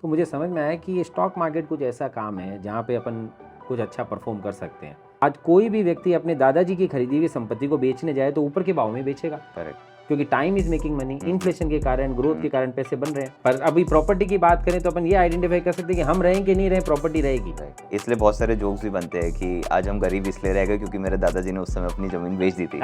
तो मुझे समझ में आया कि ये स्टॉक मार्केट कुछ ऐसा काम है जहाँ पे अपन कुछ अच्छा परफॉर्म कर सकते हैं। आज कोई भी व्यक्ति अपने दादाजी की खरीदी हुई संपत्ति को बेचने जाए तो ऊपर के भाव में बेचेगा, करेक्ट। क्योंकि time is making money. Inflation के कारण, ग्रोथ के कारण पैसे बन रहे हैं। पर अभी प्रॉपर्टी की बात करें तो अपन ये आइडेंटिफाई कर सकते हैं कि हम रहें कि नहीं रहें, प्रॉपर्टी रहेगी। राइट। इसलिए बहुत सारे जोक्स भी बनते हैं कि आज हम गरीब इसलिए रह गए क्योंकि मेरे दादाजी ने उस समय अपनी जमीन बेच दी थी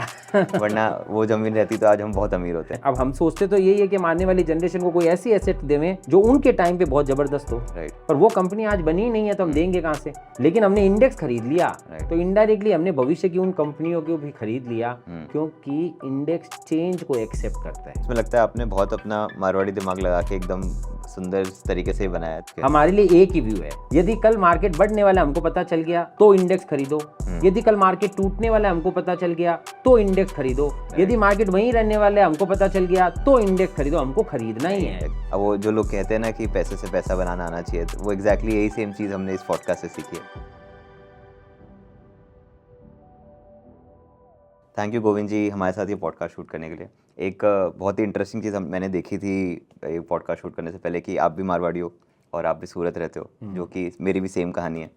वरना वो जमीन रहती तो आज हम बहुत अमीर होते हैं। अब हम सोचते तो यही है कि आने वाली जनरेशन को कोई ऐसी एसेट देवें जो उनके टाइम पे बहुत जबरदस्त हो। राइट। पर वो कंपनी आज बनी ही नहीं है तो हम देंगे कहाँ से। लेकिन हमने इंडेक्स खरीद लिया तो इनडायरेक्टली हमने भविष्य की उन कंपनियों को भी खरीद लिया, क्योंकि इंडेक्स चेंज को एक्सेप्ट करता है। इसमें लगता है आपने बहुत अपना मारवाड़ी दिमाग लगा के एकदम सुंदर तरीके से बनाया है। हमारे लिए एक ही व्यू है, यदि कल मार्केट बढ़ने वाला हमको पता चल गया तो इंडेक्स खरीदो, यदि कल मार्केट टूटने वाला हमको पता चल गया तो इंडेक्स खरीदो, यदि मार्केट वहीं रहने वाला है हमको पता चल गया तो इंडेक्स खरीदो। हमको खरीदना ही है। अब वो जो लोग कहते हैं ना कि पैसे से पैसा बनाना आना चाहिए, तो वो एग्जैक्टली यही सेम चीज़ हमने इस पॉडकास्ट से सीखी है। थैंक यू गोविंद जी हमारे साथ ये पॉडकास्ट शूट करने के लिए। एक बहुत ही इंटरेस्टिंग चीज़ मैंने देखी थी ये पॉडकास्ट शूट करने से पहले कि आप भी मारवाड़ी हो और आप भी सूरत रहते हो, जो कि मेरी भी सेम कहानी है।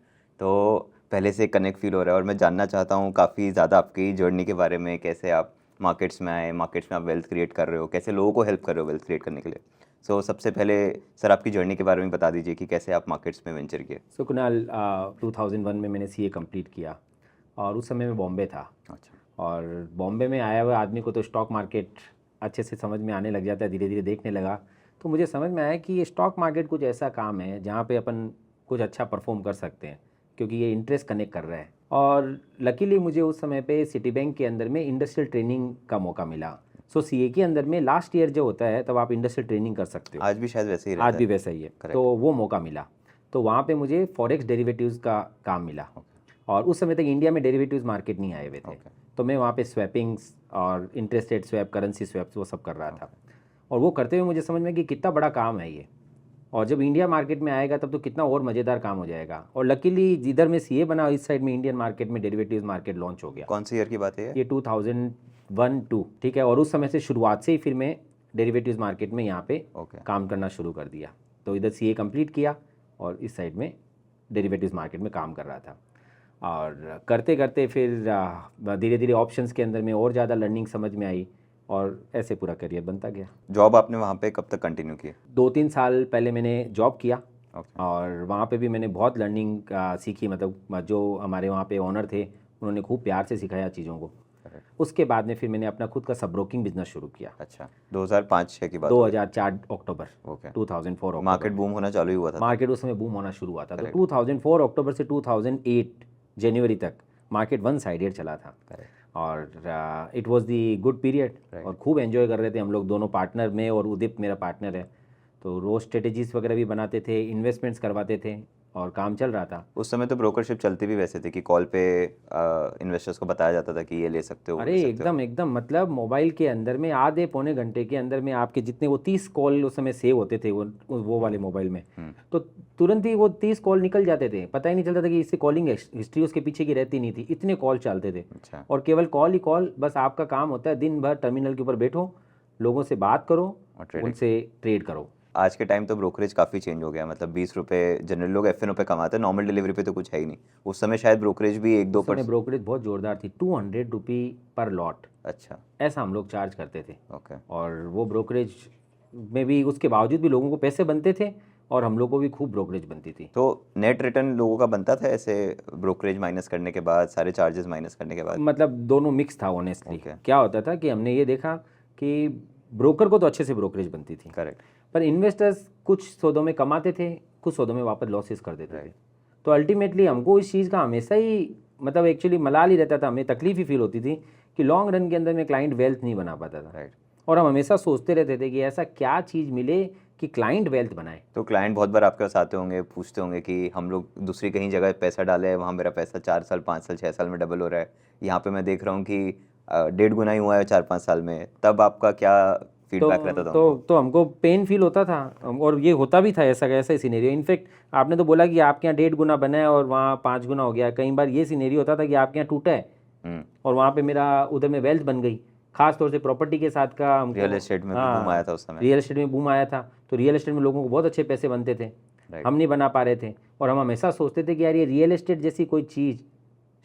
तो पहले से कनेक्ट फील हो रहा है और मैं जानना चाहता हूँ काफ़ी ज़्यादा आपकी जर्नी के बारे में, कैसे आप मार्केट्स में आए, मार्केट्स में आप वेल्थ क्रिएट कर रहे हो, कैसे लोगों को हेल्प कर रहे हो वेल्थ क्रिएट करने के लिए। सो सबसे पहले सर आपकी जर्नी के बारे में बता दीजिए कि कैसे आप मार्केट्स में वेंचर किए। सो कुणाल, 2001 में मैंने सीए कंप्लीट किया और उस समय मैं बॉम्बे था। अच्छा। और बॉम्बे में आया हुआ आदमी को तो स्टॉक मार्केट अच्छे से समझ में आने लग जाता है, धीरे धीरे देखने लगा। तो मुझे समझ में आया कि ये स्टॉक मार्केट कुछ ऐसा काम है जहाँ पे अपन कुछ अच्छा परफॉर्म कर सकते हैं, क्योंकि ये इंटरेस्ट कनेक्ट कर रहा है। और लकीली मुझे उस समय पे सिटी बैंक के अंदर में इंडस्ट्रियल ट्रेनिंग का मौका मिला। सो सीए के अंदर में लास्ट ईयर जो होता है तब आप इंडस्ट्रियल ट्रेनिंग कर सकते हो। आज भी शायद वैसे ही रहता है। आज भी वैसा ही है। तो वो मौका मिला, तो वहाँ पे मुझे फॉरेक्स डेरिवेटिव्स का काम मिला। और उस समय तक इंडिया में डेरिवेटिव्स मार्केट नहीं आए हुए थे। तो मैं वहाँ पे स्वैपिंग्स और interest rate swap, currency swaps, वो सब कर रहा था। और वो करते हुए मुझे समझ में कि कितना बड़ा काम है ये, और जब इंडिया मार्केट में आएगा तब तो कितना और मज़ेदार काम हो जाएगा। और लकीली जिधर मैं सीए बना इस साइड में इंडियन मार्केट में डेरिवेटिव्स मार्केट लॉन्च हो गया। कौन सी ईयर की बात है ये 2001-2, ठीक है। और उस समय से शुरुआत से ही फिर मैं डेरिवेटिव्स मार्केट में यहाँ पे काम करना शुरू कर दिया। तो इधर सीए कंप्लीट किया और इस साइड में डेरिवेटिव्स मार्केट में काम कर रहा था। और करते करते फिर धीरे धीरे ऑप्शंस के अंदर में और ज़्यादा लर्निंग समझ में आई और ऐसे पूरा करियर बनता गया। जॉब आपने वहाँ पे कब तक कंटिन्यू की? 2-3 साल पहले मैंने जॉब किया। और वहाँ पे भी मैंने बहुत लर्निंग सीखी। मतलब जो हमारे वहाँ पे ओनर थे उन्होंने खूब प्यार से सिखाया चीज़ों को। उसके बाद में फिर मैंने अपना खुद का सब ब्रोकिंग बिजनेस शुरू किया। अच्छा, 2005-6 की बात? 2004 अक्टूबर। 2004 मार्केट बूम होना चालू ही हुआ था? मार्केट उस समय बूम होना शुरू हुआ था। तो 2004 अक्टूबर से 2008 जनवरी तक मार्केट वन साइडेड चला था। और it was the good period और खूब एंजॉय कर रहे थे हम लोग दोनों पार्टनर में, और उदित मेरा पार्टनर है। तो रोज स्ट्रेटेजीज वगैरह भी बनाते थे, इन्वेस्टमेंट्स करवाते थे और काम चल रहा था। उस समय तो ब्रोकरशिप चलती भी वैसे थी कि कॉल पे इन्वेस्टर्स को बताया जाता था कि ये ले सकते हो। अरे एकदम मतलब मोबाइल के अंदर में आधे पौने घंटे के अंदर में आपके जितने वो 30 कॉल उस समय सेव होते थे वो वाले मोबाइल में, तो तुरंत ही वो 30 कॉल निकल जाते थे। पता ही नहीं चलता था कि इससे कॉलिंग हिस्ट्री उसके पीछे की रहती नहीं थी, इतने कॉल चलते थे। और केवल कॉल ही कॉल, बस आपका काम होता है दिन भर टर्मिनल के ऊपर बैठो, लोगों से बात करो, उनसे ट्रेड करो। आज के टाइम तो ब्रोकरेज काफ़ी चेंज हो गया। मतलब 20 रुपये जनरल लोग एफ पे कमाते हैं, नॉर्मल डिलीवरी पे तो कुछ है ही नहीं। उस समय शायद ब्रोकरेज भी 1-2%। ब्रोकरेज बहुत जोरदार थी, 200 रुपी पर लॉट। अच्छा, ऐसा हम लोग चार्ज करते थे। और वो ब्रोकरेज में भी उसके बावजूद भी लोगों को पैसे बनते थे और हम लोग को भी खूब ब्रोकरेज बनती थी। तो नेट रिटर्न लोगों का बनता था ऐसे ब्रोकरेज माइनस करने के बाद, सारे चार्जेस माइनस करने के बाद? मतलब दोनों मिक्स था ऑनेस्टली। क्या होता था कि हमने ये देखा कि ब्रोकर को तो अच्छे से ब्रोकरेज बनती थी, करेक्ट, पर इन्वेस्टर्स कुछ सौदों में कमाते थे, कुछ सौदों में वापस लॉसेस कर देते थे। तो अल्टीमेटली हमको इस चीज़ का हमेशा ही मतलब एक्चुअली मलाल ही रहता था, हमें तकलीफ ही फील होती थी कि लॉन्ग रन के अंदर में क्लाइंट वेल्थ नहीं बना पाता था। और हम हमेशा सोचते रहते थे कि ऐसा क्या चीज़ मिले कि क्लाइंट वेल्थ बनाए। तो क्लाइंट बहुत बार आपके पास आते होंगे, पूछते होंगे कि हम लोग दूसरी कहीं जगह पैसा डाले हैं, वहाँ मेरा पैसा 4 साल 5 साल 6 साल में डबल हो रहा है, यहाँ पे मैं देख रहा हूँ कि 1.5 गुना ही हुआ है 4-5 साल में। तब आपका क्या फीडबैक रहता था? तो हमको पेन फील होता था और ये होता भी था ऐसा ही सिनेरियो। इनफैक्ट आपने तो बोला कि आपके यहाँ 1.5 गुना बना है और वहाँ 5 गुना हो गया। कई बार ये सिनेरियो होता था कि आपके यहाँ टूटा है और वहाँ पे मेरा उधर में वेल्थ बन गई, खास तौर से प्रॉपर्टी के साथ का हमको रियल एस्टेट में भी बूम आया था उस समय। रियल एस्टेट में बूम आया था, तो रियल एस्टेट में लोगों को बहुत अच्छे पैसे बनते थे, हम नहीं बना पा रहे थे। और हम हमेशा सोचते थे कि यार ये रियल एस्टेट जैसी कोई चीज़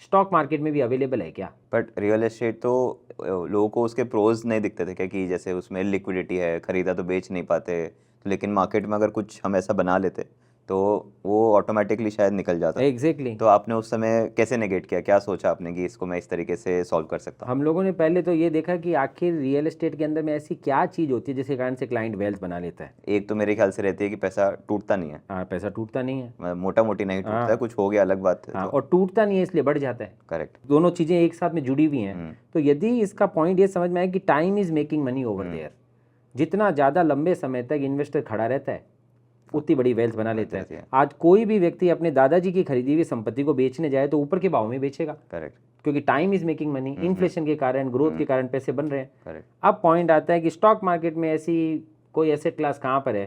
स्टॉक मार्केट में भी अवेलेबल है क्या। बट रियल एस्टेट तो लोगों को उसके प्रोज नहीं दिखते थे क्या, कि जैसे उसमें लिक्विडिटी है, खरीदा तो बेच नहीं पाते, लेकिन मार्केट में अगर कुछ हम ऐसा बना लेते तो वो ऑटोमेटिकली शायद निकल जाता। एग्जैक्टली। तो आपने उस समय कैसे नेगेट किया, क्या सोचा आपने कि इसको मैं इस तरीके से सॉल्व कर सकता हूँ? हम लोगों ने पहले तो ये देखा कि आखिर रियल एस्टेट के अंदर में ऐसी क्या चीज़ होती है जिसके कारण से क्लाइंट वेल्थ बना लेता है। एक तो मेरे ख्याल से रहती है कि पैसा टूटता नहीं है। हाँ, पैसा टूटता नहीं है। मोटा मोटी नहीं टूटता है, कुछ हो गया अलग बात है। हाँ, और टूटता नहीं है इसलिए बढ़ जाता है। करेक्ट। दोनों चीज़ें एक साथ में जुड़ी हुई हैं। तो यदि इसका पॉइंट ये समझ में आए कि time is making money over there, जितना ज़्यादा लंबे समय तक इन्वेस्टर खड़ा रहता है उतनी बड़ी वेल्थ बना लेता है। आज कोई भी व्यक्ति अपने दादाजी की खरीदी हुई संपत्ति को बेचने जाए तो ऊपर के भाव में बेचेगा। करेक्ट। क्योंकि time is making money, inflation के कारण, ग्रोथ के कारण पैसे बन रहे हैं। करेक्ट। अब पॉइंट आता है कि स्टॉक मार्केट में ऐसी कोई एसेट क्लास कहाँ पर है।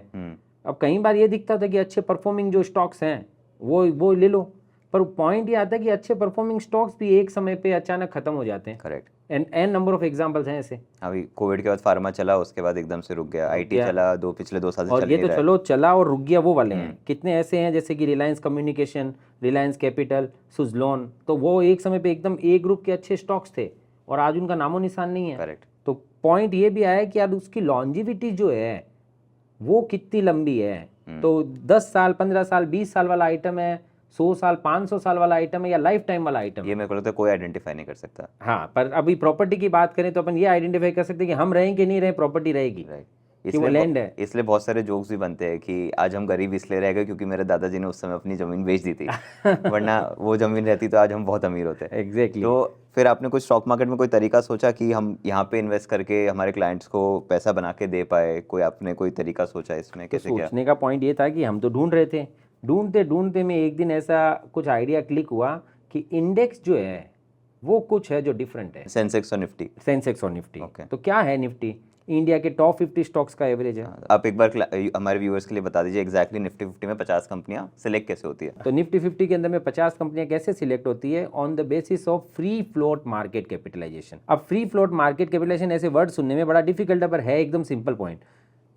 अब कई बार ये दिखता था कि अच्छे परफॉर्मिंग जो स्टॉक्स हैं वो ले लो, पर पॉइंट ये आता है कि अच्छे परफॉर्मिंग स्टॉक्स भी एक समय पे अचानक खत्म हो जाते हैं। Correct. An number of examples हैं ऐसे। अभी कोविड के बाद फार्मा चला, उसके बाद एकदम से रुक गया। आईटी चला, पिछले 2 साल से और चल ये नहीं तो रहा है। चलो चला और रुक गया वो वाले हैं। कितने ऐसे हैं जैसे कि रिलायंस कम्युनिकेशन, रिलायंस कैपिटल, सुजलॉन, तो वो एक समय पे एकदम ए ग्रुप के अच्छे स्टॉक्स थे और आज उनका नामो निशान नहीं है। करेक्ट। तो पॉइंट ये भी आया कि यार उसकी लॉन्जिविटी जो है वो कितनी लंबी है। तो 10 साल, 15 साल, 20 साल वाला आइटम है, 100 साल, 500 साल वाला आइटम है, या लाइफ टाइम वाला आइटम है। ये मेरे को लगता है कोई आइडेंटिफाई नहीं कर सकता। हाँ, पर अभी प्रॉपर्टी की बात करें तो अपन ये आइडेंटिफाई कर सकते हैं कि हम रहें कि नहीं रहें, प्रॉपर्टी रहेगी कि वो लैंड है। इसलिए बहुत सारे जोक्स भी बनते हैं कि आज हम गरीब इसलिए रह गए क्योंकि मेरे दादाजी ने उस समय अपनी जमीन बेच दी थी, वरना वो जमीन रहती तो आज हम बहुत अमीर होते। एग्जैक्टली। तो फिर आपने कुछ स्टॉक मार्केट में कोई तरीका सोचा कि हम यहाँ पे इन्वेस्ट करके हमारे क्लाइंट्स को पैसा बना के दे पाए? कोई आपने कोई तरीका सोचा इसमें? तो कैसे क्या? सोचने का पॉइंट ये था कि हम तो ढूंढ रहे थे, ढूंढते ढूंढते में एक दिन ऐसा कुछ आइडिया क्लिक हुआ कि इंडेक्स जो है वो कुछ है जो डिफरेंट है। सेंसेक्स और निफ्टी? सेंसेक्स और निफ्टी। Okay. तो क्या है निफ्टी? इंडिया के टॉप 50 स्टॉक्स का एवरेज है। आप एक बार हमारे व्यूअर्स के लिए बता दीजिए एग्जैक्टली निफ्टी 50 में 50 कंपनियां सिलेक्ट कैसे होती है? तो निफ्टी 50 के अंदर में 50 कंपनियां कैसे सिलेक्ट होती है? On the basis of free float market capitalisation. अब फ्री फ्लोट मार्केट कैपिटलाइजेशन ऐसे वर्ड सुनने में बड़ा डिफिकल्ट है, पर है एकदम सिंपल पॉइंट।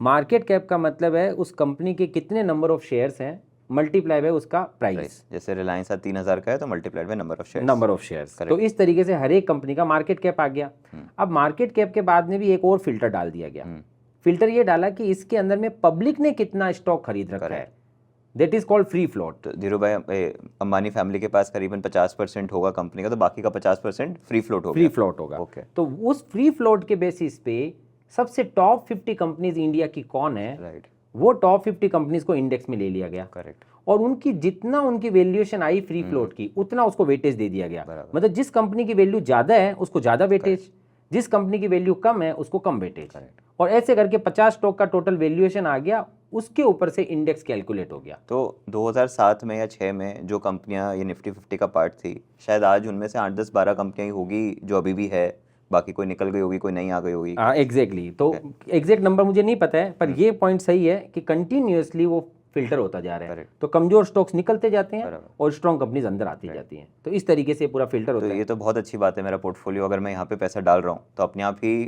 मार्केट कैप का मतलब है उस कंपनी के कितने नंबर ऑफ शेयर्स हैं मल्टीप्लाई बाय उसका प्राइस। जैसे रिलायंस 3000 का है तो multiplied by number of shares. तो इस तरीके से हर एक कंपनी का मार्केट कैप आ गया। अब मार्केट कैप के बाद में भी एक और फिल्टर डाल दिया गया। फिल्टर ये डाला कि इसके अंदर में पब्लिक ने कितना स्टॉक खरीद रखा है, that is called free float. Dhiru भाई, अंबानी फैमिली के पास करीबन 50% होगा कंपनी का, तो बाकी का 50% फ्री फ्लोट होगा। फ्री फ्लोट होगा। Okay. तो उस फ्री फ्लोट के बेसिस पे सबसे टॉप 50 कंपनीज इंडिया की कौन है, राइट, वो टॉप 50 कंपनीज को इंडेक्स में ले लिया गया। करेक्ट। और उनकी जितना उनकी वैल्यूएशन आई फ्री फ्लोट की, उतना उसको वेटेज दे दिया गया। मतलब जिस कंपनी की वैल्यू ज्यादा है उसको ज्यादा वेटेज, जिस कंपनी की वैल्यू कम है उसको कम वेटेज। और ऐसे करके 50 स्टॉक का टोटल वैल्यूएशन आ गया, उसके ऊपर से इंडेक्स कैलकुलेट हो गया। तो 2007 में या 6 में जो कंपनियां ये निफ्टी 50 का पार्ट थी, शायद आज उनमें से 8, 10, 12 कंपनियां ही होगी जो अभी भी है, बाकी कोई निकल गई होगी, कोई नहीं आ गई होगी। एग्जैक्टली। तो एग्जैक्ट नंबर मुझे नहीं पता है, पर ये पॉइंट सही है कि कंटिन्यूअसली वो फिल्टर होता जा रहा है। तो कमजोर स्टॉक्स निकलते जाते हैं और स्ट्रॉन्ग कंपनीज अंदर आती जाती हैं। तो इस तरीके से पूरा फिल्टर होता है। तो ये तो बहुत अच्छी बात है। मेरा पोर्टफोलियो अगर मैं यहाँ पे पैसा डाल रहा हूँ तो अपने आप ही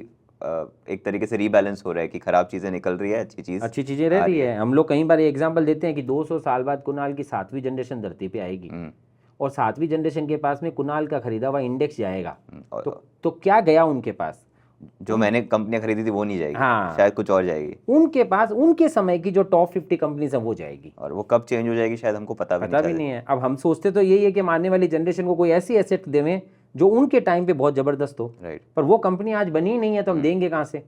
एक तरीके से रीबैलेंस हो रहा है कि खराब चीजें निकल रही है, अच्छी चीजें रह रही है। हम लोग कई बार एग्जांपल देते हैं कि 200 साल बाद कुणाल की 7वीं जनरेशन धरती पे आएगी और 7वीं जनरेशन के पास में कुणाल का खरीदा हुआ इंडेक्स जाएगा। तो क्या गया उनके पास? जो मैंने कंपनियां खरीदी थी वो नहीं जाएगी। हाँ, शायद कुछ और जाएगी। उनके पास उनके समय की जो टॉप 50 कंपनीज है वो जाएगी, और वो कब चेंज हो जाएगी शायद हमको पता भी नहीं है। अब हम सोचते तो यही है कि आने वाली जनरेशन को कोई ऐसी एसेट देवें जो उनके टाइम पे बहुत जबरदस्त हो। राइट। पर वो कंपनी आज बनी ही नहीं है तो हम देंगे कहां से?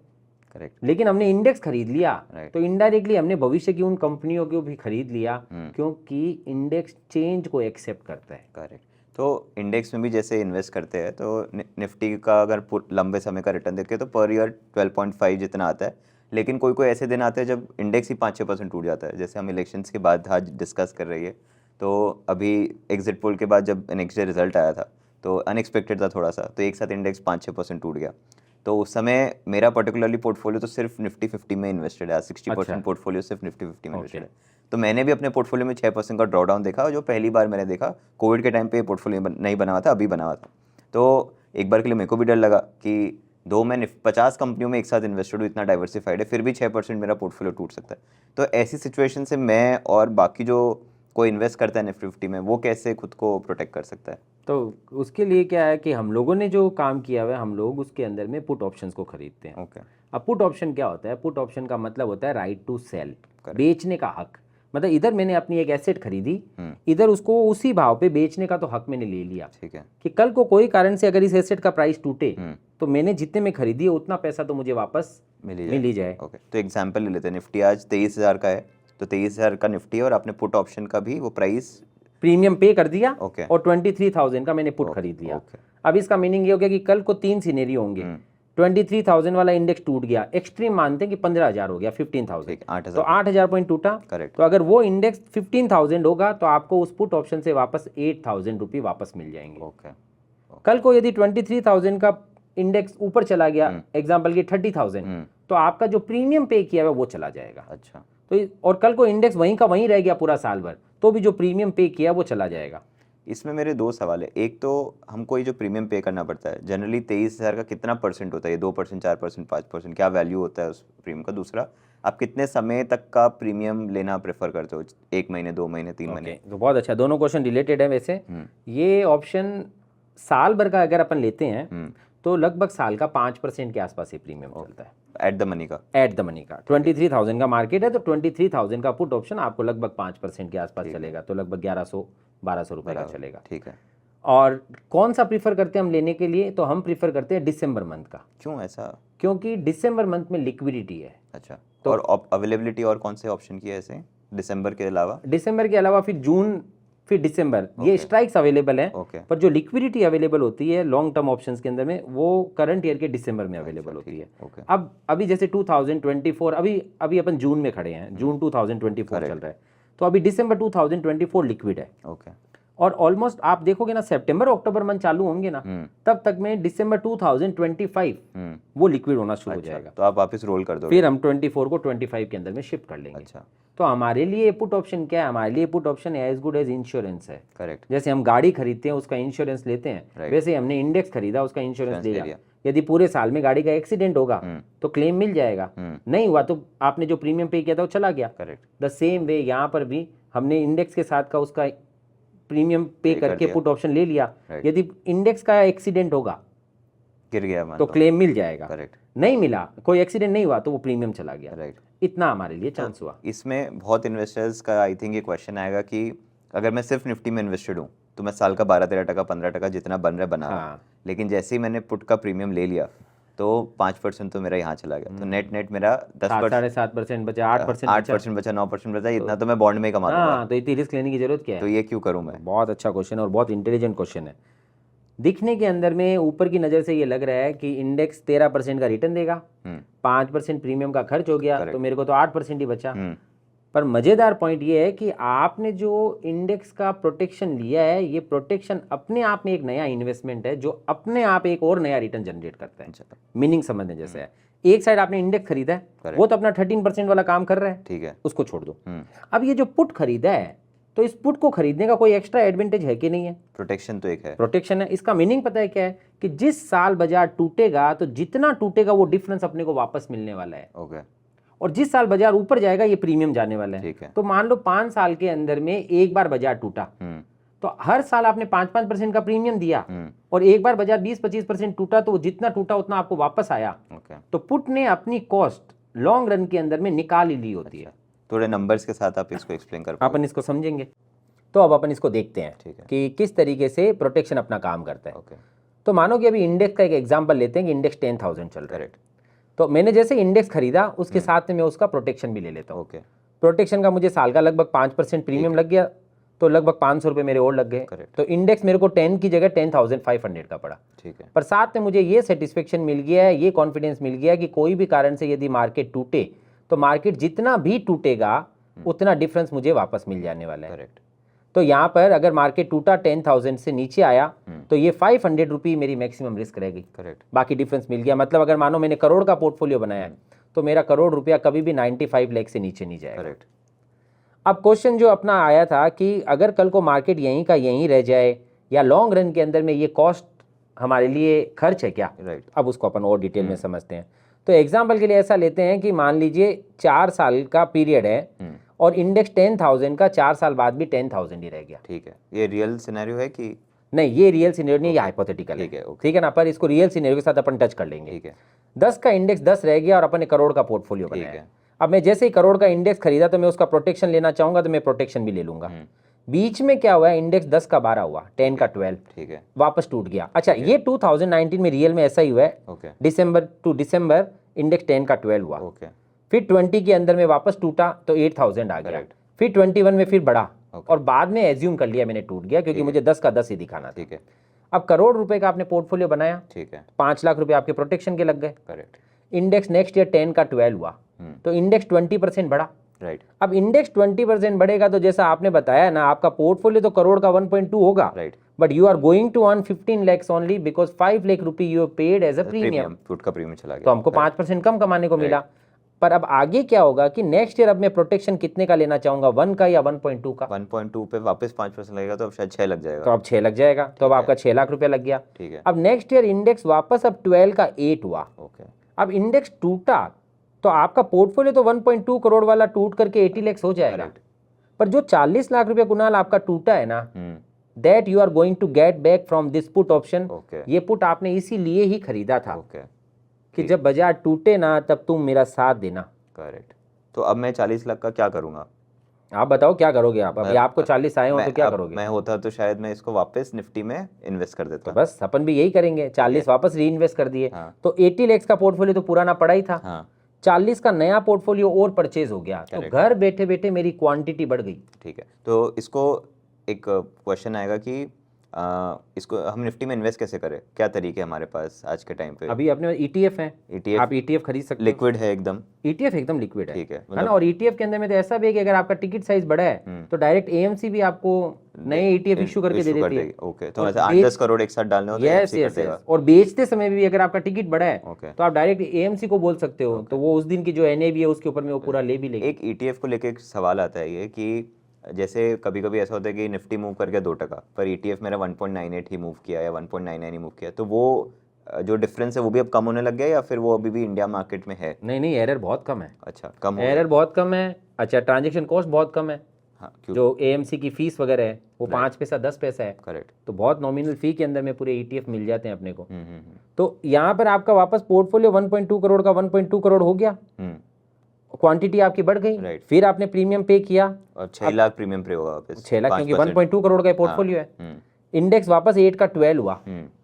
करेक्ट। लेकिन हमने इंडेक्स खरीद लिया तो इनडायरेक्टली हमने भविष्य की उन कंपनियों को भी खरीद लिया, क्योंकि इंडेक्स चेंज को एक्सेप्ट करता है। करेक्ट। तो इंडेक्स में भी जैसे इन्वेस्ट करते हैं तो निफ्टी का अगर लंबे समय का रिटर्न देखें तो पर ईयर 12.5 जितना आता है, लेकिन कोई कोई ऐसे दिन आते हैं जब इंडेक्स ही 5-6% टूट जाता है। जैसे हम इलेक्शंस के बाद आज डिस्कस कर रही है, तो अभी एग्जिट पोल के बाद जब नेक्स्ट डे रिजल्ट आया था तो अनएक्सपेक्टेड था थोड़ा सा, तो एक साथ इंडेक्स 5-6% टूट गया। तो उस समय मेरा पर्टिकुलरली पोर्टफोलियो तो सिर्फ निफ्टी 50 में इन्वेस्टेड है। 60% पोर्टफोलियो सिर्फ निफ्टी 50 में इन्वेस्टेड है। तो मैंने भी अपने पोर्टफोलियो में 6% का ड्रॉडाउन देखा, जो पहली बार मैंने देखा। कोविड के टाइम पे पोर्टफोलियो नहीं बना हुआ था, अभी बना हुआ था। तो एक बार के लिए मेरे को भी डर लगा कि दो मैं 50 कंपनियों में एक साथ इन्वेस्टेड हूँ, इतना डाइवर्सिफाइड है, फिर भी 6% मेरा पोर्टफोलियो टूट सकता है। तो ऐसी सिचुएशन से मैं और बाकी जो कोई इन्वेस्ट करता है निफ्टी 50 में, वो कैसे खुद को प्रोटेक्ट कर सकता है? तो उसके लिए क्या है कि हम लोगों ने जो काम किया हुआ है, हम लोग उसके अंदर में पुट ऑप्शंस को खरीदते हैं। ओके। अब पुट ऑप्शन क्या होता है? पुट ऑप्शन का मतलब होता है राइट टू सेल, बेचने का हक। मतलब इधर मैंने अपनी एक एसेट खरीदी, इधर उसको उसी भाव पे बेचने का तो हक मैंने ले लिया। ठीक है। कि कल को कोई कारण से अगर इस एसेट का प्राइस टूटे तो मैंने जितने में खरीदी है उतना पैसा तो मुझे वापस मिल ही जाए। ओके, तो एग्जांपल ले लेते हैं, निफ्टी आज 23,000 का है, तो 23,000 का निफ्टी है और आपने पुट ऑप्शन का भी वो प्राइस प्रीमियम पे कर दिया ओके, और 23,000 का मैंने पुट खरीद लिया। अब इसका मीनिंग ये हो गया कि कल को 3 सिनेरियो होंगे। 23,000 वाला इंडेक्स टूट गया, एक्सट्रीम मानते हैं कि 15,000 हो गया, 15,000, 8,000, तो 8,000 पॉइंट टूटा। करेक्ट। तो अगर वो इंडेक्स 15,000 होगा तो आपको उस पुट ऑप्शन से वापस 8,000 रुपये वापस मिल जाएंगे। ओके। कल को यदि 23,000 का इंडेक्स ऊपर चला गया, एग्जाम्पल की 30,000, तो आपका जो प्रीमियम पे किया हुआ वो चला जाएगा। अच्छा। तो और कल को इंडेक्स वहीं का वहीं रह गया पूरा साल भर, तो भी जो प्रीमियम पे किया वो चला जाएगा। इसमें मेरे दो सवाल है। एक तो हमको ये जो प्रीमियम पे करना पड़ता है, जनरली 23,000 का कितना परसेंट होता है? 2%, 4%, 5%, क्या वैल्यू होता है उस प्रीमियम का? दूसरा, आप कितने समय तक का प्रीमियम लेना प्रेफर करते हो? 1 महीने, 2 महीने, 3 महीने? तो बहुत अच्छा, दोनों क्वेश्चन रिलेटेड है वैसे। ये ऑप्शन साल भर का अगर अपन लेते हैं तो लगभग साल का 5% के आसपास ही प्रीमियम चलता है। एट द मनी का? एट द मनी का। 23,000 का मार्केट है तो 23,000 का पुट ऑप्शन आपको लगभग 5% के आसपास चलेगा, तो लगभग 1100-1200 रुपये का चलेगा। ठीक है। और कौन सा प्रीफर करते हैं हम लेने के लिए? तो हम प्रीफर करते हैं दिसंबर मंथ का। क्यों ऐसा? क्योंकि दिसंबर मंथ में लिक्विडिटी है। अच्छा, तो और अवेलेबिलिटी और कौन से ऑप्शन की है ऐसे दिसंबर के अलावा? दिसंबर के अलावा फिर जून, फिर दिसंबर, ये स्ट्राइक्स अवेलेबल हैं। पर जो लिक्विडिटी अवेलेबल होती है लॉन्ग टर्म ऑप्शंस के अंदर में, वो करंट ईयर के दिसंबर में अवेलेबल होती है। अब अभी जैसे 2024, अभी अपन जून में खड़े हैं, जून 2024 चल रहा है, तो अभी दिसंबर 2024 लिक्विड है। और ऑलमोस्ट आप देखोगे ना, सितंबर अक्टूबर मंथ चालू होंगे ना, तब तक में दिसंबर 2025 वो लिक्विड होना शुरू हो जाएगा। तो आप वापस रोल कर दो, फिर हम 24 को 25 के अंदर में शिफ्ट कर लेंगे। अच्छा। तो हमारे लिए पुट ऑप्शन क्या है? हमारे लिए put option as good as insurance है। करेक्ट। जैसे हम गाड़ी खरीदते हैं उसका इंश्योरेंस लेते हैं, वैसे हमने इंडेक्स खरीदा उसका इंश्योरेंस लिया। यदि पूरे साल में गाड़ी का एक्सीडेंट होगा तो क्लेम मिल जाएगा, नहीं हुआ तो आपने जो प्रीमियम पे किया था वो चला गया। करेक्ट। द सेम वे यहाँ पर भी हमने इंडेक्स के साथ का उसका प्रीमियम पे करके पुट ऑप्शन ले लिया। यदि इंडेक्स का एक्सीडेंट होगा, गिर गया तो क्लेम मिल जाएगा। करेक्ट। नहीं मिला, कोई एक्सीडेंट नहीं हुआ, तो वो प्रीमियम चला गया। राइट। इतना हमारे लिए चांस हुआ। इसमें बहुत इन्वेस्टर्स का आई थिंक ये क्वेश्चन आएगा कि अगर मैं सिर्फ निफ्टी में इन्वेस्टेड हूँ तो मैं साल का 12-13%, 15% जितना बन रहा है बना रहा, लेकिन जैसे ही मैंने पुट का प्रीमियम ले लिया तो 5% तो मेरा यहाँ चला गया, तो नेट मेरा 7.5% बचा, 8% बचा, 9% बचा, इतना तो मैं बॉन्ड में ही कमा लूंगा। तो इतनी रिस्क लेने की जरूरत क्या है? तो ये क्यों करूँ मैं? बहुत अच्छा क्वेश्चन और बहुत इंटेलिजेंट क्वेश्चन है। दिखने के अंदर में ऊपर की नज़र से ये लग रहा है कि इंडेक्स 13% का रिटर्न देगा, 5% प्रीमियम का खर्च हो गया, तो मेरे को तो 8% ही बचा। पर मज़ेदार पॉइंट ये है कि आपने जो इंडेक्स का प्रोटेक्शन लिया है, ये प्रोटेक्शन अपने आप में एक नया इन्वेस्टमेंट है जो अपने आप एक और नया रिटर्न जनरेट करता है। मीनिंग समझने जैसे है, एक साइड आपने इंडेक्स खरीदा है, वो तो अपना 13% वाला काम कर रहा है, ठीक है, उसको छोड़ दो। अब ये जो पुट खरीदा है, तो इस पुट को खरीदने का कोई एक्स्ट्रा एडवांटेज है कि नहीं है? प्रोटेक्शन तो एक है, प्रोटेक्शन है। इसका मीनिंग पता है क्या है? कि जिस साल बाजार टूटेगा तो जितना टूटेगा वो डिफरेंस अपने को वापस मिलने वाला है। ओके। और जिस साल बाजार ऊपर जाएगा ये प्रीमियम जाने वाला है। ठीक है। तो मान लो 5 साल के अंदर में एक बार बाजार टूटा, तो हर साल आपने 5-5% का प्रीमियम दिया, और एक बार बाजार 20-25% टूटा, तो जितना टूटा उतना आपको वापस आया। तो पुट ने अपनी कॉस्ट लॉन्ग रन के अंदर में निकाल ही ली होती है। थोड़े नंबर्स के साथ आप इसको एक्सप्लेन कर पाओगे? अपन इसको समझेंगे। तो अब अपन इसको देखते हैं, ठीक है, कि किस तरीके से प्रोटेक्शन अपना काम करता है। ओके। तो मानो कि अभी इंडेक्स का एक एग्जांपल लेते हैं कि इंडेक्स 10,000 चल रहा है, तो मैंने जैसे इंडेक्स खरीदा उसके साथ में मैं उसका प्रोटेक्शन भी ले लेता हूँ। ओके। प्रोटेक्शन का मुझे साल का लगभग 5% प्रीमियम लग गया, तो लगभग 500 रुपये मेरे और लग गए। तो इंडेक्स मेरे को 10 की जगह 10,500 का पड़ा। ठीक है। पर साथ में मुझे ये सेटिस्फेक्शन मिल गया है, ये कॉन्फिडेंस मिल गया कि कोई भी कारण से यदि मार्केट टूटे तो मार्केट जितना भी टूटेगा उतना डिफरेंस मुझे वापस मिल जाने वाला है। करेक्ट। तो यहाँ पर अगर मार्केट टूटा 10,000 से नीचे आया तो ये 500 रुपये मेरी मैक्सिमम रिस्क रहेगी। करेक्ट। बाकी डिफरेंस मिल गया। मतलब अगर मानो मैंने करोड़ का पोर्टफोलियो बनाया है तो मेरा करोड़ रुपया कभी भी 95 लाख से नीचे नहीं जाएगा। करेक्ट। अब क्वेश्चन जो अपना आया था कि अगर कल को मार्केट यहीं का यहीं रह जाए या लॉन्ग रन के अंदर में ये कॉस्ट हमारे लिए खर्च है क्या? राइट। अब उसको अपन और डिटेल में समझते हैं। तो एग्जाम्पल के लिए ऐसा लेते हैं कि मान लीजिए 4 साल का पीरियड है और इंडेक्स 10,000 का 4 साल बाद भी 10,000 ही रह गया। ठीक है, ये रियल सिनेरियो है कि नहीं, ये रियल सिनेरियो नहीं, ये हाइपोथेटिकल ठीक है। है, ठीक है ना, पर इसको रियल सिनेरियो के साथ अपन टच कर लेंगे। ठीक है, 10 का इंडेक्स 10 रह गया और अपन ने करोड़ का पोर्टफोलियो ठीक बनाया। है। अब मैं जैसे ही करोड़ का इंडेक्स खरीदा तो मैं उसका प्रोटेक्शन लेना चाहूंगा तो मैं प्रोटेक्शन भी ले लूंगा। बीच में क्या हुआ है, इंडेक्स 10 का 12 हुआ, 10 का 12, ठीक है, वापस टूट गया। अच्छा, ये 2019 में रियल में ऐसा ही हुआ है। Okay, December to December index 10 का 12 हुआ, ओके, फिर 20 के अंदर में वापस टूटा तो 8,000 आ गया, Correct. फिर 21 में फिर बढ़ा Okay. और बाद में एज्यूम कर लिया मैंने टूट गया क्योंकि मुझे 10 का 10 ही दिखाना था। ठीक है, अब करोड़ रुपए का आपने पोर्टफोलियो बनाया, ठीक है, 5 लाख रुपए आपके प्रोटेक्शन के लग गए। करेक्ट, इंडेक्स नेक्स्ट ईयर 10 का 12 हुआ तो इंडेक्स 20% बढ़ा। राइट, अब इंडेक्स 20% बढ़ेगा तो जैसा आपने बताया ना, आपका पोर्टफोलियो तो करोड़ का 1.2 होगा, right, but you are going to earn 15 lakhs only because 5 lakh रुपए you paid as a premium. Put का प्रीमियम चला तो गया, हमको 5% कम कमाने को मिला। पर अब आगे क्या होगा कि नेक्स्ट ईयर अब मैं प्रोटेक्शन कितने का लेना चाहूंगा, 1 का या 1.2 का? 1.2 पे वापस 5% लगेगा तो अब शायद 6 लग तो जाएगा। अब 6 लग जाएगा, तो अब आपका 6 लाख रुपया लग गया। ठीक है, अब नेक्स्ट ईयर इंडेक्स वापस अब 12 का 8 हुआ, ओके, अब इंडेक्स टूटा तो आपका पोर्टफोलियो तो 1.2 करोड़ वाला टूट करके 80 lakhs हो जाएगा। Correct. पर जो 40 लाख रुपया कुणाल आपका टूटा है ना, that you are going to get back from this put option. Okay, ये पुट आपने इसीलिए ही खरीदा था ओके, कि जब बाजार टूटे ना तब तुम मेरा साथ देना। करेक्ट। तो अब मैं 40 लाख का क्या करूंगा? आप बताओ क्या करोगे आप? अभी आपको 40 आए हो तो क्या करोगे? मैं होता तो शायद मैं इसको वापस निफ्टी में इन्वेस्ट कर देता। तो बस अपन भी यही करेंगे, 40 वापस री इन्वेस्ट कर दिए। हाँ। तो 80 lakhs का पोर्टफोलियो तो पुराना पड़ा ही था, हाँ, 40 का नया पोर्टफोलियो और परचेज हो गया, तो Correct. घर बैठे बैठे मेरी क्वांटिटी बढ़ गई। ठीक है। तो इसको एक क्वेश्चन आएगा कि इसको हम निफ्टी में इन्वेस्ट कैसे करें? क्या तरीके हैं हमारे पास आज के टाइम पे? अभी अपने ETF है, ETF आप ETF खरीद सकते हो। लिक्विड है एकदम। ETF एकदम लिक्विड है, ठीक है, है ना। और ETF के अंदर में तो ऐसा भी है कि अगर आपका टिकट साइज बड़ा है तो डायरेक्ट AMC भी आपको नए ETF इश्यू करके दे देती है। ओके, तो ऐसे 8-10 करोड़ एक साथ डालने हो तो यस AMC कर यस देगा। यस। और बेचते समय भी अगर आपका टिकट बड़ा है ओके, तो आप डायरेक्ट AMC को बोल सकते हो, तो वो उस दिन की जो NAV है उसके ऊपर में वो पूरा ले भी लेगी। एक ETF को लेके एक सवाल आता है ये कि जैसे कभी कभी ऐसा होता है कि निफ्टी मूव कर गया 2%, पर ETF मेरा 1.98 ही मूव किया या 1.99 ही मूव किया, तो वो जो डिफरेंस है वो भी अब कम होने लग गया या फिर वो अभी भी इंडिया मार्केट में है? नहीं नहीं, एरर बहुत कम है। अच्छा, कम हो एरर बहुत कम है। अच्छा, ट्रांजेक्शन कॉस्ट बहुत कम है। हाँ, क्यों? जो AMC की फीस वगैरह है वो 5 पैसा 10 पैसा है, करेक्ट। तो बहुत नॉमिनल फी के अंदर में पूरे ETF मिल जाते हैं अपने को। हम्म, तो यहाँ पर आपका वापस पोर्टफोलियो 1.2 करोड़ का 1.2 करोड़ हो गया, क्वांटिटी आपकी बढ़ गई। Right. फिर आपने प्रीमियम पे किया और 6 लाख प्रीमियम पे होगा वापस। 6 लाख, क्योंकि 1.2 करोड़ का पोर्टफोलियो है। इंडेक्स वापस 8 का 12 हुआ,